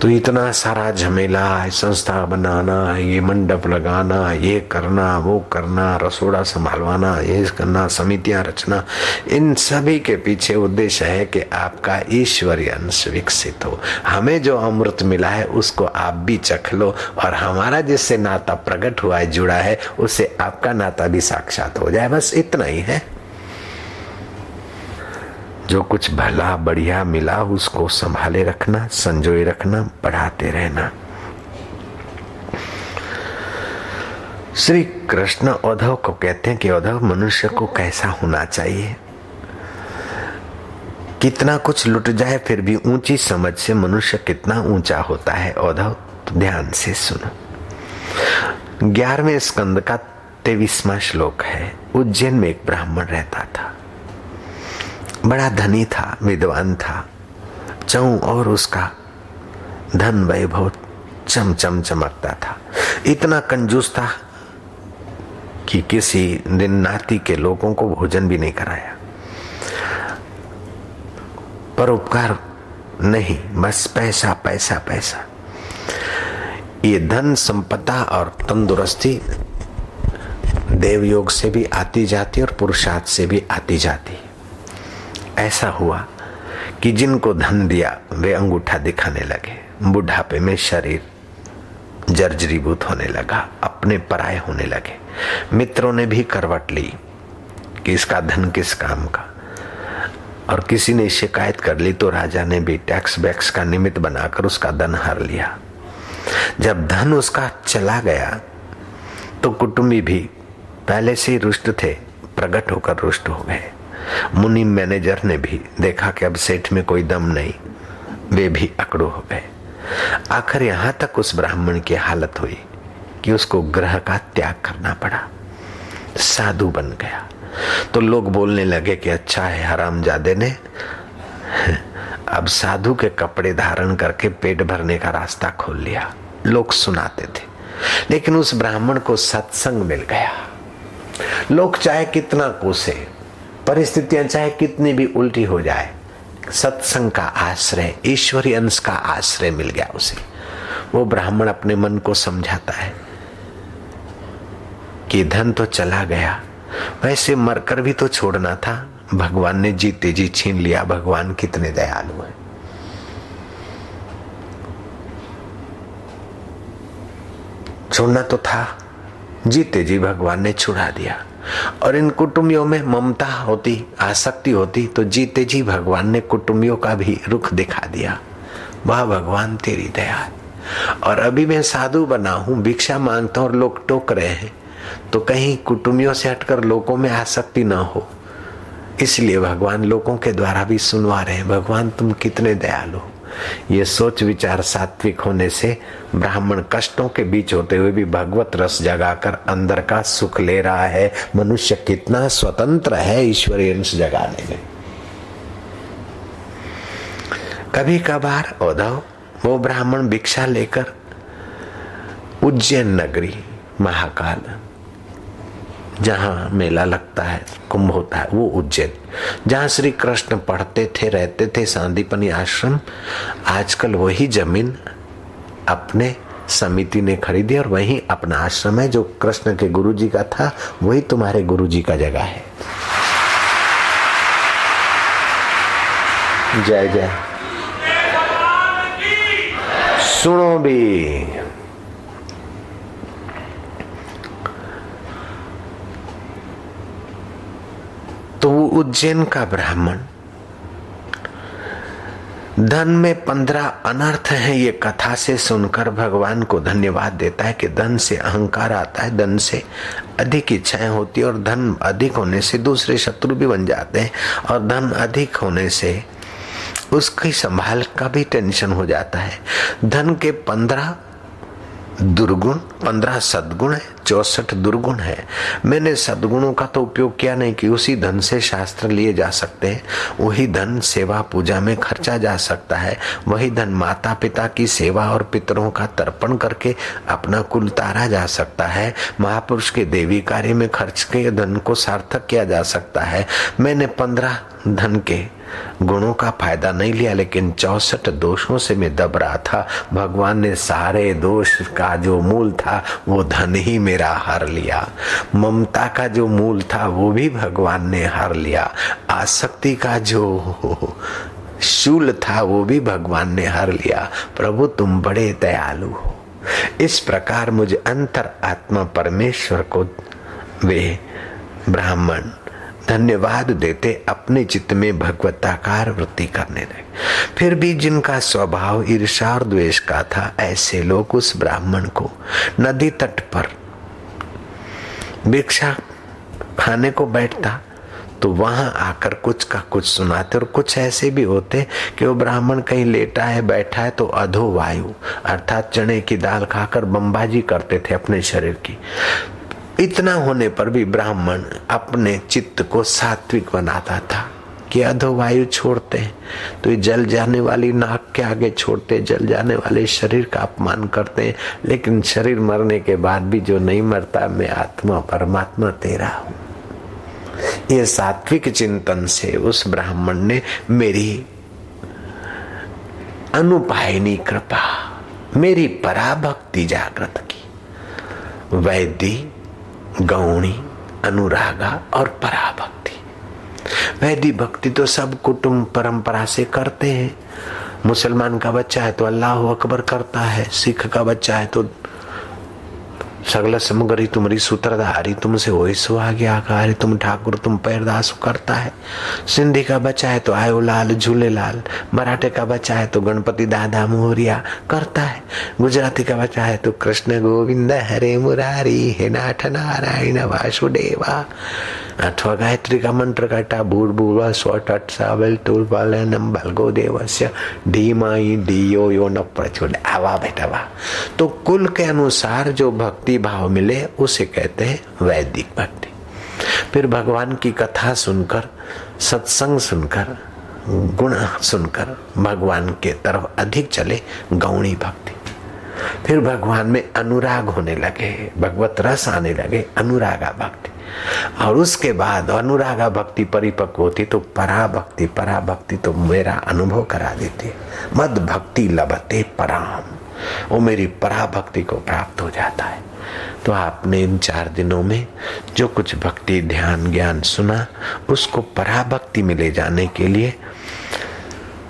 तो इतना सारा झमेला है, संस्था बनाना, ये मंडप लगाना, ये करना, वो करना, रसोड़ा संभालवाना, ये करना, समितियां रचना, इन सभी के पीछे उद्देश्य है कि आपका ईश्वरीय अंश विकसित हो। हमें जो अमृत मिला है उसको आप भी चख लो और हमारा जिससे नाता प्रकट हुआ है, जुड़ा है, उससे आपका नाता भी साक्षात हो जाए। बस इतना ही है। जो कुछ भला बढ़िया मिला उसको संभाले रखना, संजोए रखना, बढ़ाते रहना। श्री कृष्ण उद्धव को कहते हैं कि उद्धव, मनुष्य को कैसा होना चाहिए? कितना कुछ लुट जाए फिर भी ऊंची समझ से मनुष्य कितना ऊंचा होता है उद्धव, तो ध्यान से सुनो। 11वें स्कंद का 23वां श्लोक है। उज्जैन में एक ब्राह्मण रहता था, बड़ा धनी था, विद्वान था, चौं और उसका धन वैभव चमचम चमकता था। इतना कंजूस था कि किसी दिन नाती के लोगों को भोजन भी नहीं कराया। परोपकार नहीं, बस पैसा पैसा पैसा। ये धन संपदा और तंदुरुस्ती देवयोग से भी आती जाती और पुरुषार्थ से भी आती जाती। ऐसा हुआ कि जिनको धन दिया वे अंगूठा दिखाने लगे। बुढ़ापे में शरीर जर्जरीभूत होने लगा, अपने पराये होने लगे। मित्रों ने भी करवट ली कि इसका धन किस काम का, और किसी ने शिकायत कर ली तो राजा ने भी टैक्स बैक्स का निमित्त बनाकर उसका धन हर लिया। जब धन उसका चला गया तो कुटुंबी भी पहले से ही रुष्ट थे, प्रकट होकर रुष्ट हो गए। मुनि मैनेजर ने भी देखा कि अब सेठ में कोई दम नहीं, वे भी अकड़ू हो गए। आखिर यहां तक उस ब्राह्मण की हालत हुई कि उसको ग्रह का त्याग करना पड़ा, साधु बन गया। तो लोग बोलने लगे कि अच्छा है, हरामजादे ने अब साधु के कपड़े धारण करके पेट भरने का रास्ता खोल लिया। लोग सुनाते थे, लेकिन उस ब्राह्मण को सत्संग मिल गया। लोग चाहे कितना कोसे, परिस्थितियां चाहे कितनी भी उल्टी हो जाए, सत्संग का आश्रय, ईश्वरी अंश का आश्रय मिल गया उसे। वो ब्राह्मण अपने मन को समझाता है कि धन तो चला गया, वैसे मरकर भी तो छोड़ना था, भगवान ने जीते जी छीन लिया। भगवान कितने दयालु हैं। छोड़ना तो था, जीते जी भगवान ने छुड़ा दिया। और इन कुटुंबियों में ममता होती, आसक्ति होती, तो जीते जी भगवान ने कुटुंबियों का भी रुख दिखा दिया। वाह भगवान तेरी दया है। और अभी मैं साधु बना हूं, भिक्षा मांगता हूं और लोग टोक रहे हैं, तो कहीं कुटुंबियों से हटकर लोगों में आसक्ति न हो, इसलिए भगवान लोगों के द्वारा भी सुनवा रहे हैं। भगवान तुम कितने दयालु हो। ये सोच विचार सात्विक होने से ब्राह्मण कष्टों के बीच होते हुए भी भगवत रस जगाकर अंदर का सुख ले रहा है। मनुष्य कितना स्वतंत्र है ईश्वरीय अंश जगाने में। कभी कभार उद्धव, वो ब्राह्मण भिक्षा लेकर उज्जैन नगरी, महाकाल जहां मेला लगता है, कुंभ होता है, वो उज्जैन, जहां श्री कृष्ण पढ़ते थे, रहते थे, सांदीपनी आश्रम, आजकल वही जमीन अपने समिति ने खरीदी और वही अपना आश्रम है। जो कृष्ण के गुरुजी का था वही तुम्हारे गुरुजी का जगह है। जय जय। सुनो भी, तो उज्जैन का ब्राह्मण धन में 15 अनर्थ हैं, ये कथा से सुनकर भगवान को धन्यवाद देता है कि धन से अहंकार आता है, धन से अधिक इच्छाएं होती है और धन अधिक होने से दूसरे शत्रु भी बन जाते हैं और धन अधिक होने से उसकी संभाल का भी टेंशन हो जाता है। धन के 15 दुर्गुण, 15 सद्गुण है, 64 दुर्गुण है। मैंने सद्गुणों का तो उपयोग किया नहीं कि उसी धन से शास्त्र लिए जा सकते हैं, वही धन सेवा पूजा में खर्चा जा सकता है, वही धन माता पिता की सेवा और पितरों का तर्पण करके अपना कुल तारा जा सकता है, महापुरुष के देवी कार्य में खर्च के धन को सार्थक किया जा सकता है। मैंने 15 धन के गुणों का फायदा नहीं लिया, लेकिन 64 दोषों से मैं दब रहा था। भगवान ने सारे दोष का जो मूल था वो धन ही मेरा हर लिया। ममता का जो मूल था वो भी भगवान ने हर लिया। आसक्ति का जो शूल था वो भी भगवान ने हर लिया। प्रभु तुम बड़े दयालु हो। इस प्रकार मुझे अंतर आत्मा परमेश्वर को वे ब्राह्मण धन्यवाद देते अपने चित्त में भगवताकार वृत्ति करने लगे। फिर भी जिनका स्वभाव ईर्ष्या और द्वेष का था, ऐसे लोग उस ब्राह्मण को नदी तट पर भिक्षा खाने को बैठता तो वहां आकर कुछ का कुछ सुनाते, और कुछ ऐसे भी होते कि वो ब्राह्मण कहीं लेटा है, बैठा है, तो अधो वायु अर्थात चने की दाल खाकर बमबाजी करते थे अपने शरीर की। इतना होने पर भी ब्राह्मण अपने चित्त को सात्विक बनाता था कि अधो वायु छोड़ते हैं तो ये जल जाने वाली नाक के आगे छोड़ते, जल जाने वाले शरीर का अपमान करते हैं, लेकिन शरीर मरने के बाद भी जो नहीं मरता, मैं आत्मा परमात्मा तेरा हूं। ये सात्विक चिंतन से उस ब्राह्मण ने मेरी अनुपायनी कृपा, मेरी पराभक्ति जागृत की। वैदी, गौणी, अनुरागा और पराभक्ति। वैदी भक्ति तो सब कुटुंब परंपरा से करते हैं। मुसलमान का बच्चा है तो अल्लाह अकबर करता है, सिख का बच्चा है तो सगला समगरी तुम्हारी सूत्रधारी, तुमसे वही सुहाग्याकारी, तुम ठाकुर तुम पैरदास करता है। सिंधी का बच्चा है तो आयो लाल झूले लाल, मराठे का बच्चा है तो गणपति दादा मोरिया करता है, गुजराती का बच्चा है तो कृष्ण गोविंद हरे मुरारी हे नाथ नारायण वासुदेवा। अथवा गायत्री का मंत्र कटा भूर्भुवः स्वः तत्सवितुर्वरेण्यं तुल्यं भर्गो देवस्य धीमहि धियो यो न प्रचोदयात्। आवा बेटा वाह। तो कुल के अनुसार जो भक्ति भाव मिले उसे कहते हैं वैदिक भक्ति। फिर भगवान की कथा सुनकर, सत्संग सुनकर गुण सुनकर भगवान के तरफ अधिक चले, गौणी भक्ति। फिर भगवान में अनुराग होने लगे, भगवत रस आने लगे, अनुरागा भक्ति। और उसके बाद अनुरागा भक्ति परिपक्व होती तो पराभक्ति, पराभक्ति तो मेरा अनुभव करा देती, मद भक्ति लभते पराम, वो मेरी पराभक्ति को प्राप्त हो जाता है। तो आपने इन 4 दिनों में जो कुछ भक्ति ध्यान ज्ञान सुना, उसको पराभक्ति में ले जाने के लिए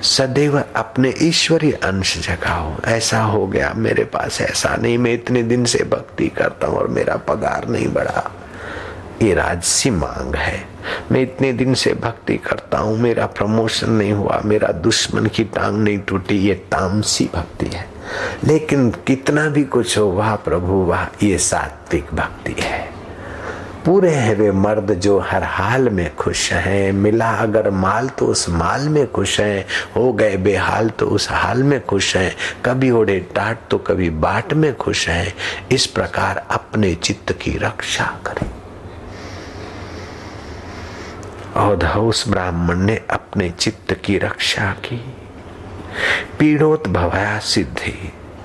सदैव अपने ईश्वरीय अंश जगाओ। ऐसा हो गया मेरे पास, ऐसा नहीं, मैं इतने दिन से भक्ति करता हूँ और मेरा पगार नहीं बढ़ा, ये राजसी मांग है। मैं इतने दिन से भक्ति करता हूँ, मेरा प्रमोशन नहीं हुआ, मेरा दुश्मन की टांग नहीं टूटी, ये तामसी भक्ति है। लेकिन कितना भी कुछ हो, वाह प्रभु वाह, ये सात्विक भक्ति है। पूरे हैं वे मर्द जो हर हाल में खुश हैं, मिला अगर माल तो उस माल में खुश हैं, हो गए बेहाल तो उस हाल में खुश हैं, कभी ओढ़े टाट तो कभी बाट में खुश हैं। इस प्रकार अपने चित्त की रक्षा करें। औधौस ब्राह्मण ने अपने चित्त की रक्षा की। पीड़ोत भवया सिद्धि,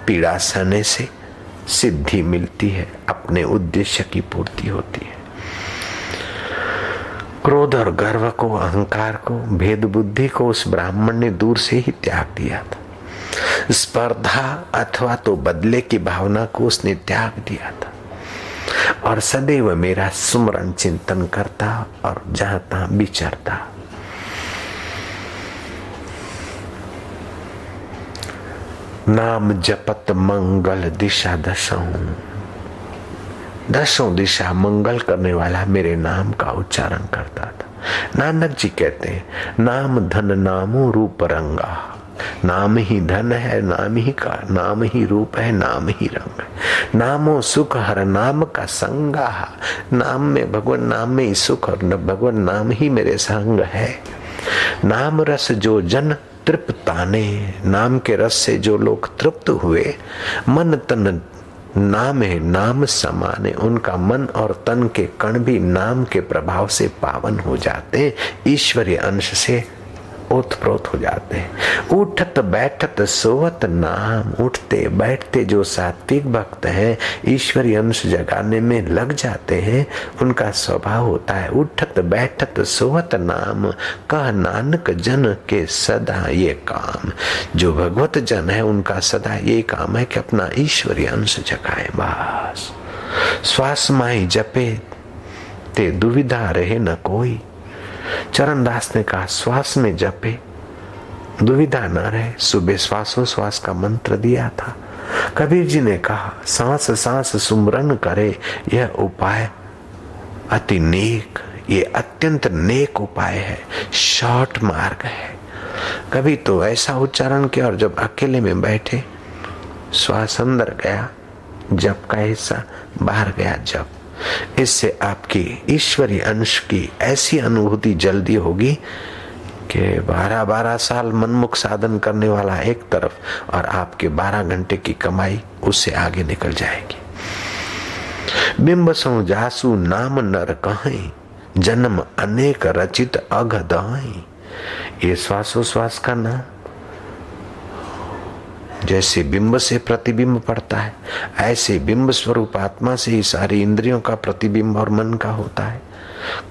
पीड़ा सहने से सिद्धि मिलती है, अपने उद्देश्य की पूर्ति होती है। क्रोध और गर्व को, अहंकार को, भेद बुद्धि को उस ब्राह्मण ने दूर से ही त्याग दिया था। स्पर्धा अथवा तो बदले की भावना को उसने त्याग दिया था और सदैव मेरा सुमरण चिंतन करता और जहां तहां विचरता। नाम जपत मंगल दिशा दशों, दशों दिशा मंगल करने वाला मेरे नाम का उच्चारण करता था। नानक जी कहते हैं, नाम धन नामो रूप रंगा, नाम ही धन है, नाम ही का, नाम ही रूप है, नाम ही रंग है। नामो सुख हर नाम का संगा, नाम में भगवान, नाम में ही सुख और भगवान नाम ही मेरे संग है। नाम रस जो जन तृप्ताने, नाम के रस से जो लोग तृप्त हुए, मन तन नाम है नाम समाने, उनका मन और तन के कण भी नाम के प्रभाव से पावन हो जाते, ईश्वरीय अंश से ओतप्रोत हो जाते हैं। उठत बैठत सोवत नाम, उठते बैठते जो सात्विक भक्त हैं, ईश्वरीय अंश जगाने में लग जाते हैं, उनका स्वभाव होता है उठत बैठत सोवत नाम, कह नानक जन के सदा ये काम। जो भगवत जन है उनका सदा ये काम है कि अपना ईश्वरीय अंश जगाए। बस श्वास माई जपे ते दुविधा रहे न कोई। चरणदास ने कहा, श्वास में जपे दुविधा न रहे। सुबह श्वासोश्वास का मंत्र दिया था। कबीर जी ने कहा, सांस सांस सुमरन करे, यह उपाय अति नेक, ये अत्यंत नेक उपाय है, शॉर्ट मार्ग है। कभी तो ऐसा उच्चारण किया और जब अकेले में बैठे, श्वास अंदर गया जप का हिस्सा, बाहर गया जप। इससे आपकी ईश्वरीय अंश की ऐसी अनुभूति जल्दी होगी कि 12-12 साल मनमुख साधन करने वाला एक तरफ और आपके 12 घंटे की कमाई उससे आगे निकल जाएगी। बिंब सो जासु नाम नर कहीं, जन्म अनेक रचित अघ दहीं। ये श्वासोश्वास का नाम जैसे बिंब से प्रतिबिंब पड़ता है, ऐसे बिंब स्वरूप आत्मा से ही सारी इंद्रियों का प्रतिबिंब और मन का होता है।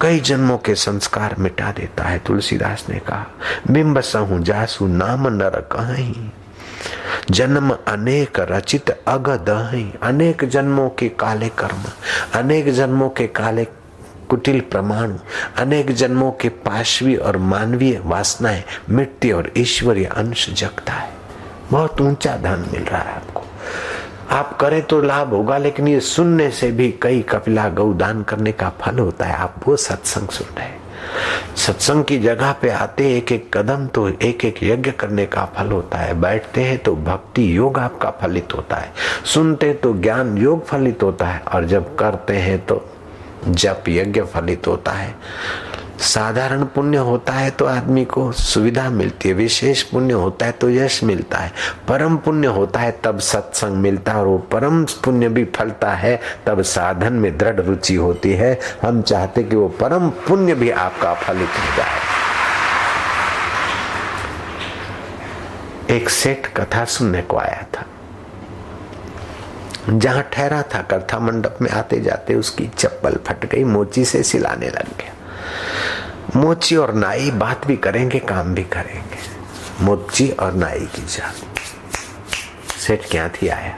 कई जन्मों के संस्कार मिटा देता है। तुलसीदास ने कहा, बिंब सहु जासु नाम नर कहीं, जन्म अनेक रचित अघ दहीं। अनेक जन्मों के काले कर्म, अनेक जन्मों के काले कुटिल प्रमाण, अनेक जन्मों के पाशवी और मानवीय वासनाएं मिटती और ईश्वरीय अंश जगता है। बहुत ऊंचा धन मिल रहा है आपको। आप करें तो लाभ होगा, लेकिन ये सुनने से भी कई कपिला गौदान करने का फल होता है। आप वो सत्संग सुन रहे हैं, सत्संग की जगह पे आते एक एक कदम तो एक एक यज्ञ करने का फल होता है। बैठते हैं तो भक्ति योग आपका फलित होता है, सुनते तो ज्ञान योग फलित होता है, और जब करते हैं तो जप यज्ञ फलित होता है। साधारण पुण्य होता है तो आदमी को सुविधा मिलती है, विशेष पुण्य होता है तो यश मिलता है, परम पुण्य होता है तब सत्संग मिलता है, और वो परम पुण्य भी फलता है तब साधन में दृढ़ रुचि होती है। हम चाहते कि वो परम पुण्य भी आपका फलित हो जाए। एक सेठ कथा सुनने को आया था। जहां ठहरा था कथा मंडप में आते जाते उसकी चप्पल फट गई, मोची से सिलाने लग गया। मोची और नाई बात भी करेंगे काम भी करेंगे। मोची और नाई की जात। सेठ क्या थी आया?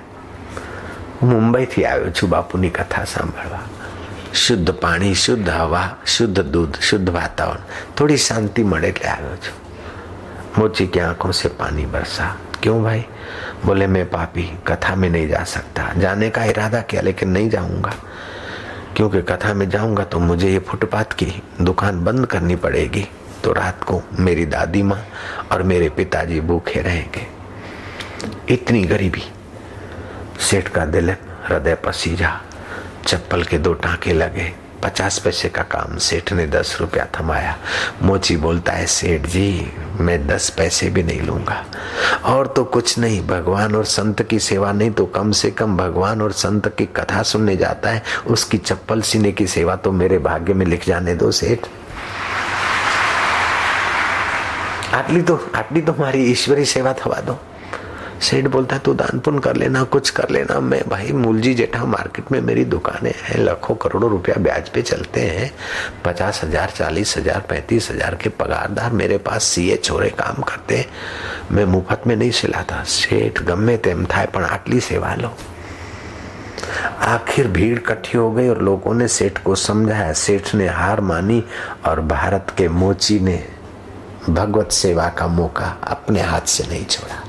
मुंबई थी आयो छू बापूनी कथा सांभळवा। शुद्ध पानी, शुद्ध हवा, शुद्ध दूध, शुद्ध वातावरण, थोड़ी शांति मळे એટલે આવ્યો છું। मोची की आंखों से पानी बरसा। क्यों भाई? बोले मैं पापी कथा में नहीं जा सकता। जाने का इरादा किया लेकिन नहीं जाऊंगा, क्योंकि कथा में जाऊंगा तो मुझे ये फुटपाथ की दुकान बंद करनी पड़ेगी, तो रात को मेरी दादी माँ और मेरे पिताजी भूखे रहेंगे। इतनी गरीबी। सेठ का दिल हृदय पसीजा। चप्पल के 2 टांके लगे। 50 पैसे का काम। सेठ ने 10 रुपया थमाया। मोची बोलता है, सेठ जी मैं 10 पैसे भी नहीं लूंगा, और तो कुछ नहीं, भगवान और संत की सेवा नहीं तो कम से कम भगवान और संत की कथा सुनने जाता है, उसकी चप्पल सीने की सेवा तो मेरे भाग्य में लिख जाने दो सेठ। आटली तो हमारी ईश्वरी सेवा थवा दो। सेठ बोलता है तू दान पुण्य कर लेना, कुछ कर लेना। मैं भाई मूलजी जेठा मार्केट में मेरी दुकानें हैं, लाखों करोड़ों रुपया ब्याज पे चलते हैं। 50,000 40,000 35,000 के पगारदार मेरे पास सीए छोरे काम करते हैं। मैं मुफ्त में नहीं सिलाता। सेठ गमे तेम थाय पण आटली सेवा लो। आखिर भीड़ इकट्ठी हो गई और लोगों ने सेठ को समझाया। सेठ ने हार मानी और भारत के मोची ने भगवत सेवा का मौका अपने हाथ से नहीं छोड़ा।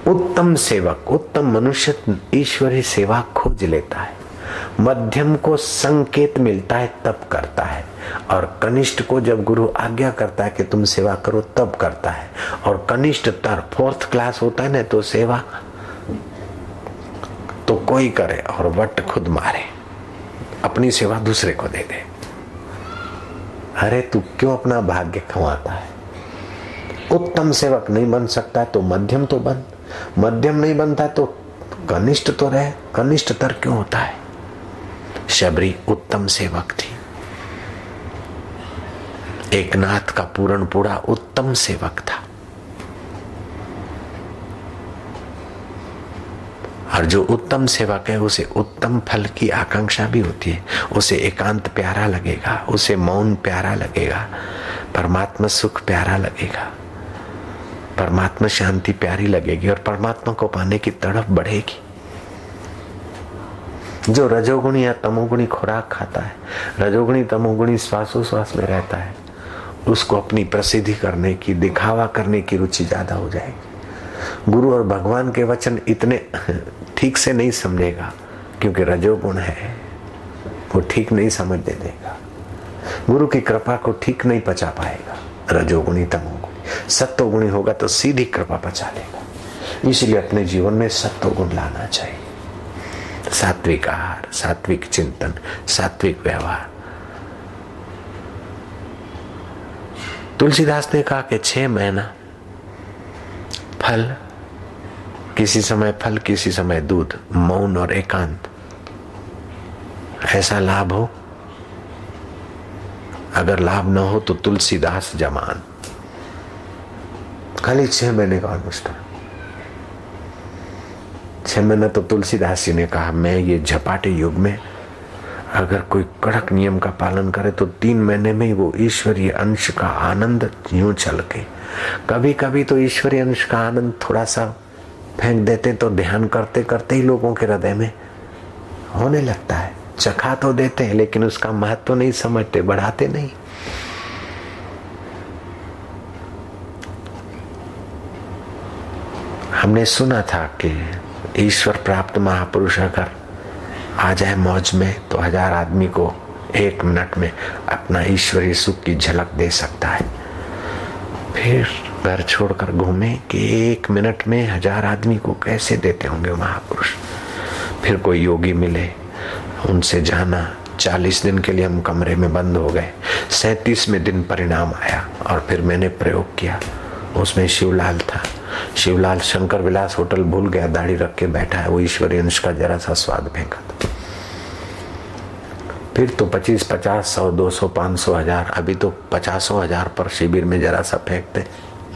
उत्तम सेवक, उत्तम मनुष्य ईश्वरी सेवा खोज लेता है। मध्यम को संकेत मिलता है तब करता है, और कनिष्ठ को जब गुरु आज्ञा करता है कि तुम सेवा करो तब करता है। और कनिष्ठ तर 4th क्लास होता है ना, तो सेवा तो कोई करे और वट खुद मारे, अपनी सेवा दूसरे को दे दे। अरे तू क्यों अपना भाग्य खवाता है? उत्तम सेवक नहीं बन सकता तो मध्यम तो बन, मध्यम नहीं बनता तो कनिष्ठ तो रहे। कनिष्ठ तर क्यों होता है? शबरी उत्तम सेवक थी। एकनाथ का पूरणपुरा उत्तम सेवक था। और जो उत्तम सेवक है उसे उत्तम फल की आकांक्षा भी होती है। उसे एकांत प्यारा लगेगा, उसे मौन प्यारा लगेगा, परमात्मा सुख प्यारा लगेगा, परमात्मा शांति प्यारी लगेगी और परमात्मा को पाने की तड़प बढ़ेगी। जो रजोगुणी या तमोगुणी खुराक खाता है, रजोगुणी तमोगुणी श्वासोश्वास में रहता है, उसको अपनी प्रसिद्धि करने की, दिखावा करने की रुचि ज्यादा हो जाएगी। गुरु और भगवान के वचन इतने ठीक से नहीं समझेगा, क्योंकि रजोगुण है, वो ठीक नहीं समझ देगा। गुरु की कृपा को ठीक नहीं पचा पाएगा। रजोगुणी तमोगुणी, सत्वगुणी होगा तो सीधी कृपा पचा लेगा। इसलिए अपने जीवन में सत्वगुण लाना चाहिए। सात्विक आहार, सात्विक चिंतन, सात्विक व्यवहार। तुलसीदास ने कहा कि 6 महीना फल, किसी समय फल, किसी समय दूध, मौन और एकांत, ऐसा लाभ हो। अगर लाभ न हो तो तुलसीदास जमान। खाली 6 महीने का अनुष्ठान। 6 महीना तो तुलसीदास जी ने कहा, मैं ये झपाटे युग में अगर कोई कड़क नियम का पालन करे तो 3 महीने में ही वो ईश्वरीय अंश का आनंद यूं छलके। कभी कभी तो ईश्वरीय अंश का आनंद थोड़ा सा फेंक देते तो ध्यान करते करते ही लोगों के हृदय में होने लगता है। चखा तो देते हैं लेकिन उसका महत्व नहीं समझते, बढ़ाते नहीं। हमने सुना था कि ईश्वर प्राप्त महापुरुष अगर आ जाए मौज में तो 1000 आदमी को 1 मिनट में अपना ईश्वरीय सुख की झलक दे सकता है। फिर घर छोड़कर घूमे कि 1 मिनट में 1000 आदमी को कैसे देते होंगे महापुरुष। फिर कोई योगी मिले, उनसे जाना। 40 दिन के लिए हम कमरे में बंद हो गए। 37वें दिन परिणाम आया और फिर मैंने प्रयोग किया। उसमें शिवलाल था। शिवलाल शंकर विलास होटल भूल गया, दाढ़ी रख के बैठा है। वो ईश्वरी अंश का जरा सा स्वाद फेंका था। फिर तो 25, 50, 100, 200, 500, 1000, अभी तो 50,000 पर शिविर में जरा सा फेंकते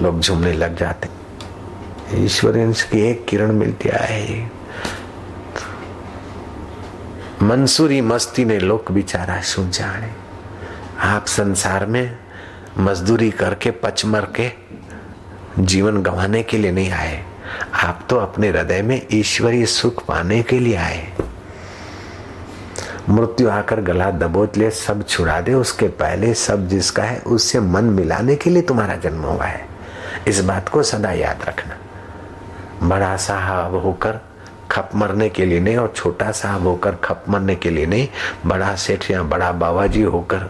लोग झूमने लग जाते। ईश्वरी अंश की एक किरण मिलती है। मंसूरी मस्ती ने लोक बिचारा शुं जाने। आप संसार में मजदूरी करके पचमर के जीवन गंवाने के लिए नहीं आए, आप तो अपने हृदय में ईश्वरीय सुख पाने के लिए आए। मृत्यु आकर गला दबोच ले, सब छुड़ा दे, उसके पहले सब जिसका है उससे मन मिलाने के लिए तुम्हारा जन्म हुआ है। इस बात को सदा याद रखना। बड़ा साहब होकर खप मरने के लिए नहीं और छोटा साहब होकर खप मरने के लिए नहीं, बड़ा सेठ या बड़ा बाबाजी होकर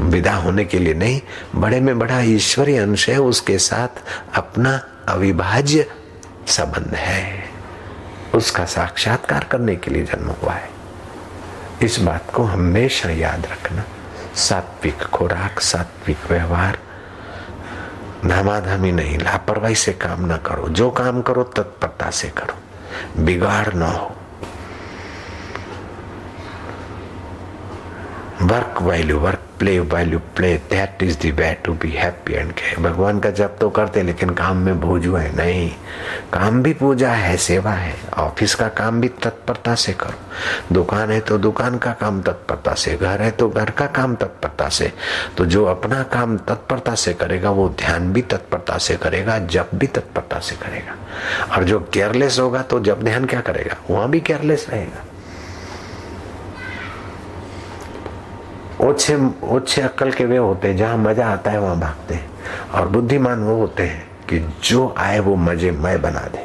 विदा होने के लिए नहीं। बड़े में बड़ा ईश्वरीय अंश है, उसके साथ अपना अविभाज्य संबंध है, उसका साक्षात्कार करने के लिए जन्म हुआ है। इस बात को हमेशा याद रखना। सात्विक खुराक, सात्विक व्यवहार, धामाधामी नहीं, लापरवाही से काम ना करो। जो काम करो तत्परता से करो, बिगाड़ ना हो। Work value work, play value play, that is the way to be happy and के। भगवान का जप तो करते लेकिन काम में भूजू है नहीं। काम भी पूजा है, सेवा है। ऑफिस का काम भी तत्परता से करो। दुकान है तो दुकान का काम तत्परता से, घर है तो घर का काम तत्परता से। तो जो अपना काम तत्परता से करेगा वो ध्यान भी तत्परता से करेगा, जप भी तत्परता से करेगा। और जो केयरलेस होगा तो जप ध्यान क्या करेगा, वहां भी केयरलेस रहेगा। ओछे अक्ल के वे होते हैं जहां मजा आता है वहां भागते हैं, और बुद्धिमान वो होते हैं कि जो आए वो मजे मैं बना दे।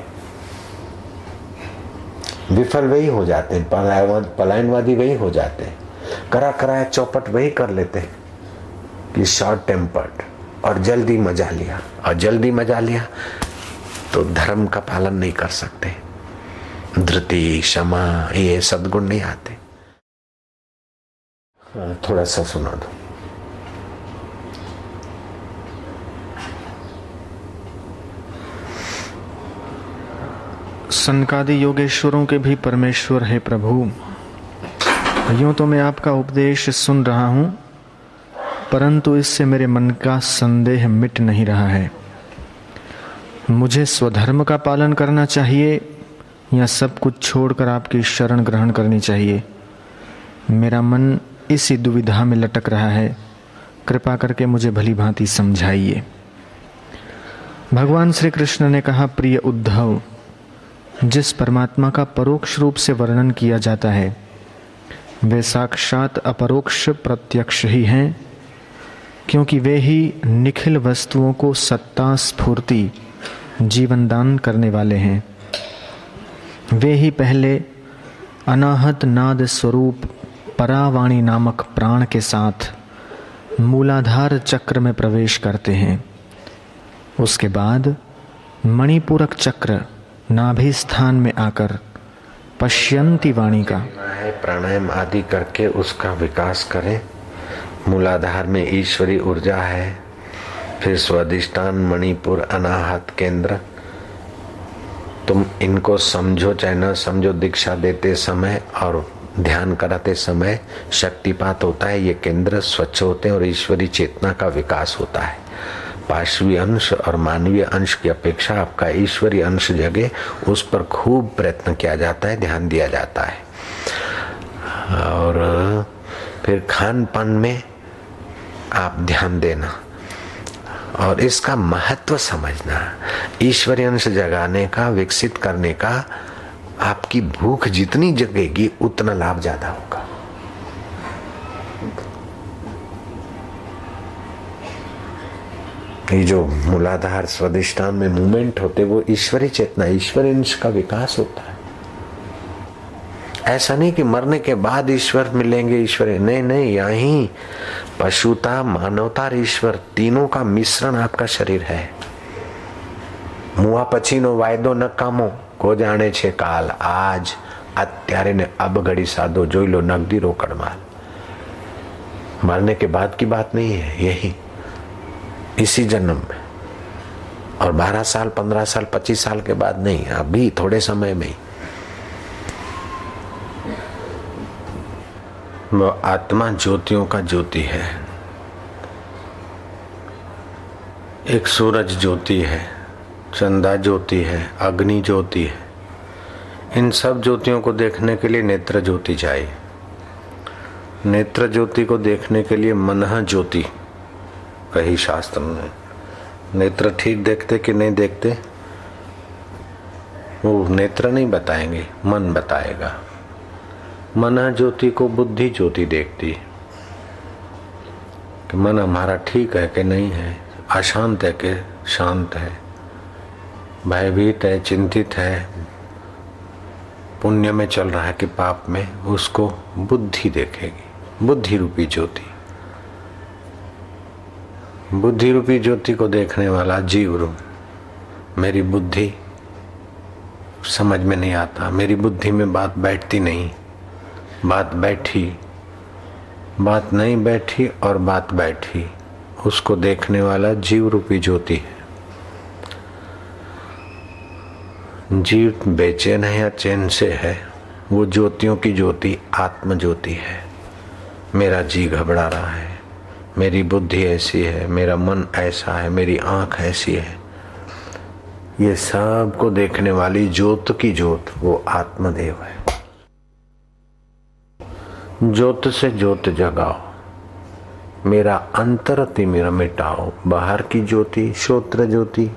विफल वही हो जाते हैं, पलायनवादी वही हो जाते हैं, करा कराया चौपट वही कर लेते हैं कि शॉर्ट टेम्पर्ड और जल्दी मजा लिया, और जल्दी मजा लिया तो धर्म का पालन नहीं कर सकते। धृति, क्षमा, ये सद्गुण नहीं आते। थोड़ा सा सुना दो। सनकादि योगेश्वरों के भी परमेश्वर है प्रभु। यूं तो मैं आपका उपदेश सुन रहा हूं, परंतु इससे मेरे मन का संदेह मिट नहीं रहा है। मुझे स्वधर्म का पालन करना चाहिए या सब कुछ छोड़कर आपकी शरण ग्रहण करनी चाहिए? मेरा मन इसी दुविधा में लटक रहा है। कृपा करके मुझे भली भांति समझाइए। भगवान श्री कृष्ण ने कहा, प्रिय उद्धव, जिस परमात्मा का परोक्ष रूप से वर्णन किया जाता है वे साक्षात अपरोक्ष प्रत्यक्ष ही हैं, क्योंकि वे ही निखिल वस्तुओं को सत्ता स्फूर्ति जीवन दान करने वाले हैं। वे ही पहले अनाहत नाद स्वरूप परावाणी नामक प्राण के साथ मूलाधार चक्र में प्रवेश करते हैं। उसके बाद मणिपूरक चक्र नाभि स्थान में आकर पश्यंती वाणी का प्राणायाम आदि करके उसका विकास करें। मूलाधार में ईश्वरी ऊर्जा है, फिर स्वादिष्टान, मणिपुर, अनाहत केंद्र। तुम इनको समझो चाहे न समझो, दीक्षा देते समय और ध्यान कराते समय शक्तिपात होता है। ये केंद्र स्वच्छ होते हैं और ईश्वरी चेतना का विकास होता है। पार्श्वी अंश और मानवीय अंश की अपेक्षा आपका ईश्वरी अंश जगे, उस पर खूब प्रयत्न किया जाता है, ध्यान दिया जाता है। और फिर खान पान में आप ध्यान देना और इसका महत्व समझना। ईश्वरी अंश जगाने का, विकसित करने का, आपकी भूख जितनी जगेगी उतना लाभ ज्यादा होगा। ये जो मूलाधार स्वादिष्टान में मूवमेंट होते वो ईश्वरी चेतना, ईश्वरी अंश का विकास होता है। ऐसा नहीं कि मरने के बाद ईश्वर मिलेंगे, ईश्वर नहीं नहीं, यहीं पशुता, मानवता, ईश्वर तीनों का मिश्रण आपका शरीर है। मुआ पछीनो वायदो नकामो को जाने छे काल, आज અત્યારે ने अब घड़ी साधो जोई लो नगदी रोकड़ माल। मरने के बाद की बात नहीं है, यही इसी जन्म में, और 12 साल 15 साल 25 साल के बाद नहीं, अभी थोड़े समय में ही। वह आत्मा ज्योतियों का ज्योति है। एक सूरज ज्योति है, चंदा ज्योति है, अग्नि ज्योति है। इन सब ज्योतियों को देखने के लिए नेत्र ज्योति चाहिए। नेत्र ज्योति को देखने के लिए मनः ज्योति कही शास्त्र ने। नेत्र ठीक देखते कि नहीं देखते वो नेत्र नहीं बताएंगे, मन बताएगा। मनः ज्योति को बुद्धि ज्योति देखती कि मन हमारा ठीक है कि नहीं है, अशांत है कि शांत है, भयभीत है, चिंतित है, पुण्य में चल रहा है कि पाप में, उसको बुद्धि देखेगी। बुद्धि रूपी ज्योति। बुद्धि रूपी ज्योति को देखने वाला जीव रूप। मेरी बुद्धि समझ में नहीं आता, मेरी बुद्धि में बात बैठती नहीं, बात बैठी, बात नहीं बैठी और बात बैठी, उसको देखने वाला जीव रूपी ज्योति है। जीव बेचैन है या चैन से है, वो ज्योतियों की ज्योति आत्म ज्योति है। मेरा जी घबरा रहा है, मेरी बुद्धि ऐसी है, मेरा मन ऐसा है, मेरी आंख ऐसी है, ये सब को देखने वाली ज्योत की ज्योत वो आत्मदेव है। ज्योत से ज्योत जगाओ, मेरा अंतर तिमिर मिटाओ। बाहर की ज्योति श्रोत्र ज्योति,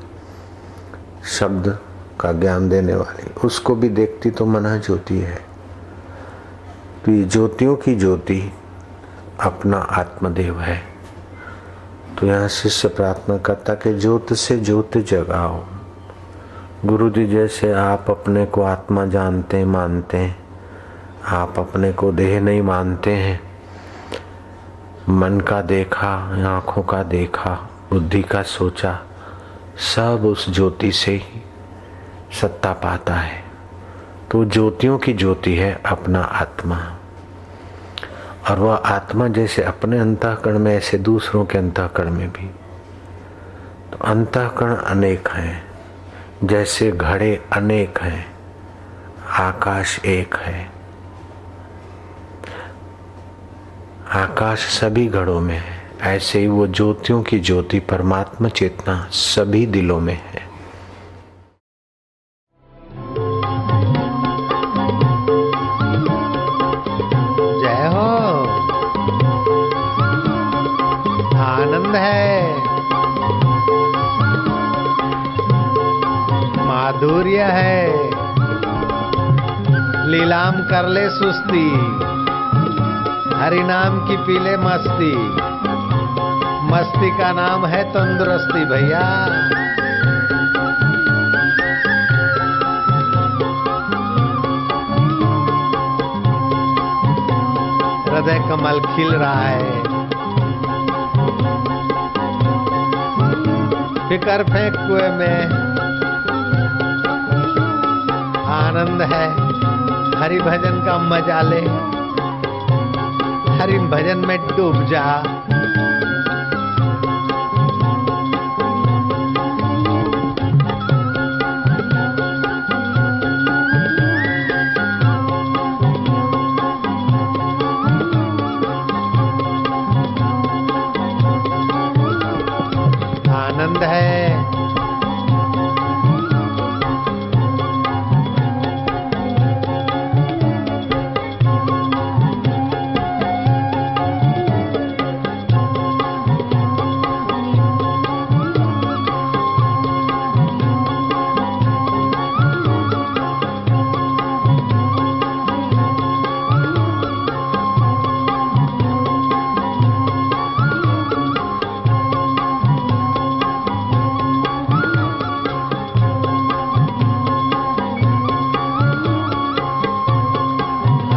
शब्द का ज्ञान देने वाली, उसको भी देखती तो मनः ज्योति है। तो ये ज्योतियों की ज्योति अपना आत्मदेव है। तो यहाँ शिष्य प्रार्थना करता कि ज्योत से ज्योत जगाओ। गुरु जी जैसे आप अपने को आत्मा जानते मानते हैं, आप अपने को देह नहीं मानते हैं, मन का देखा, आंखों का देखा, बुद्धि का सोचा, सब उस ज्योति से ही सत्ता पाता है। तो ज्योतियों की ज्योति है अपना आत्मा। और वह आत्मा जैसे अपने अंतःकरण में, ऐसे दूसरों के अंतःकरण में भी। तो अंतःकरण अनेक हैं, जैसे घड़े अनेक हैं, आकाश एक है। आकाश सभी घड़ों में है, ऐसे ही वो ज्योतियों की ज्योति परमात्मा चेतना सभी दिलों में है। जय हो। आनंद है, माधुर्य है, लीलाम कर ले सुस्ती, हरि नाम की पीले मस्ती। मस्ती का नाम है तंदुरुस्ती भैया। हृदय कमल खिल रहा है, फिकर फेंक कुएं में आनंद है। हरि भजन का मजा ले, हरि भजन में डूब जा। आनंद है,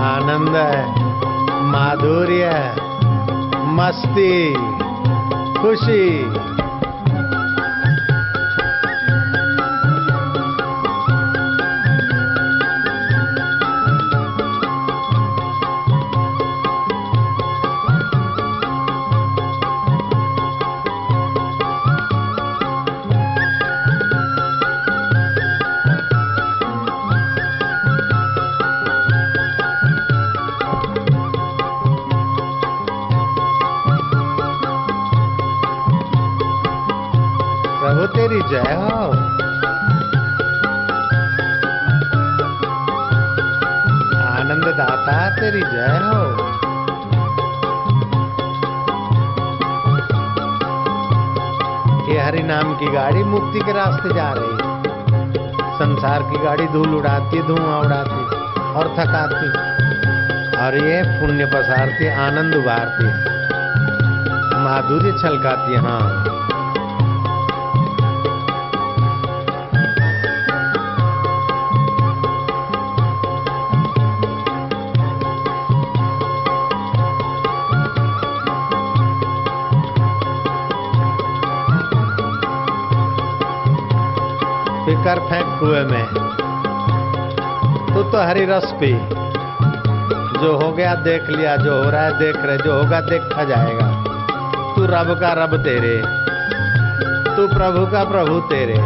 आनंद है, माधुर्य, मस्ती, खुशी। तेरी जय हो। आनंद दाता तेरी जय हो। ये हरि नाम की गाड़ी मुक्ति के रास्ते जा रही है। संसार की गाड़ी धूल उड़ाती, धुआं उड़ाती और थकाती, और ये पुण्य पसारती, आनंद उभारती, माधुर्य छलकाती। हाँ, फिकर फेंक कुएं में, तू तो हरि रस पी। जो हो गया देख लिया, जो हो रहा है देख रहे, जो होगा देखा जाएगा। तू रब का रब तेरे, तू प्रभु का प्रभु तेरे।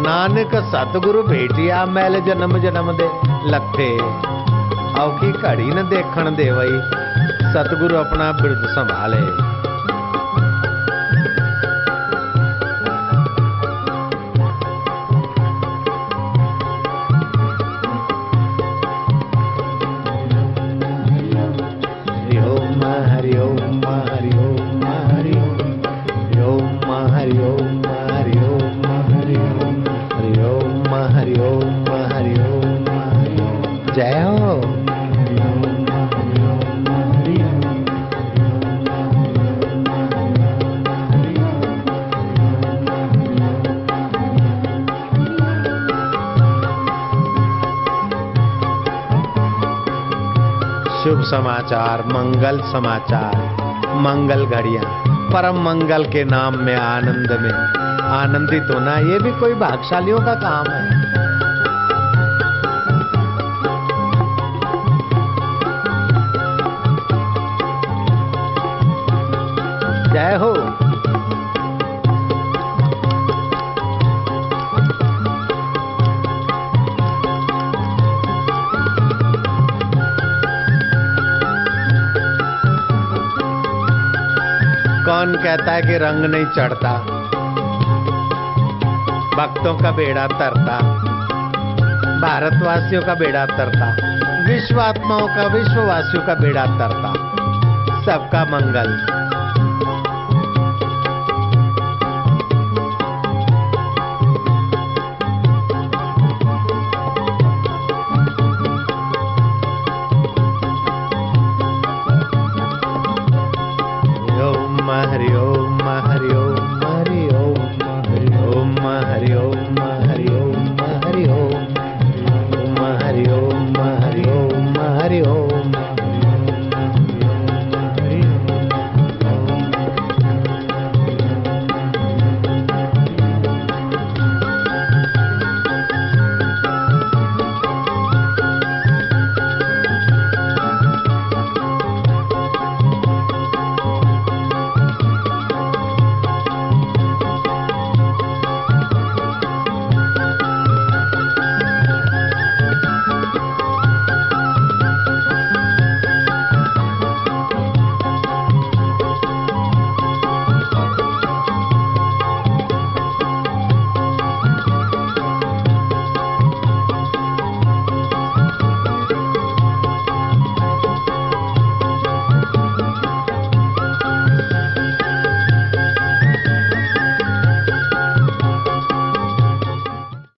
नानक सतगुरु भेटिया मैल जन्म जन्म दे लथे, औखी घड़ी न देखण दे वही, सतगुरु अपना बिरद संभाले। जय हो। शुभ समाचार, मंगल समाचार, मंगल घड़ियां, परम मंगल के नाम में आनंद में आनंदित होना, ये भी कोई भाग्यशालियों का काम है। जय हो। कौन कहता है कि रंग नहीं चढ़ता? भक्तों का बेड़ा तरता, भारतवासियों का बेड़ा तरता, विश्वात्माओं का, विश्ववासियों का बेड़ा तरता। सबका मंगल।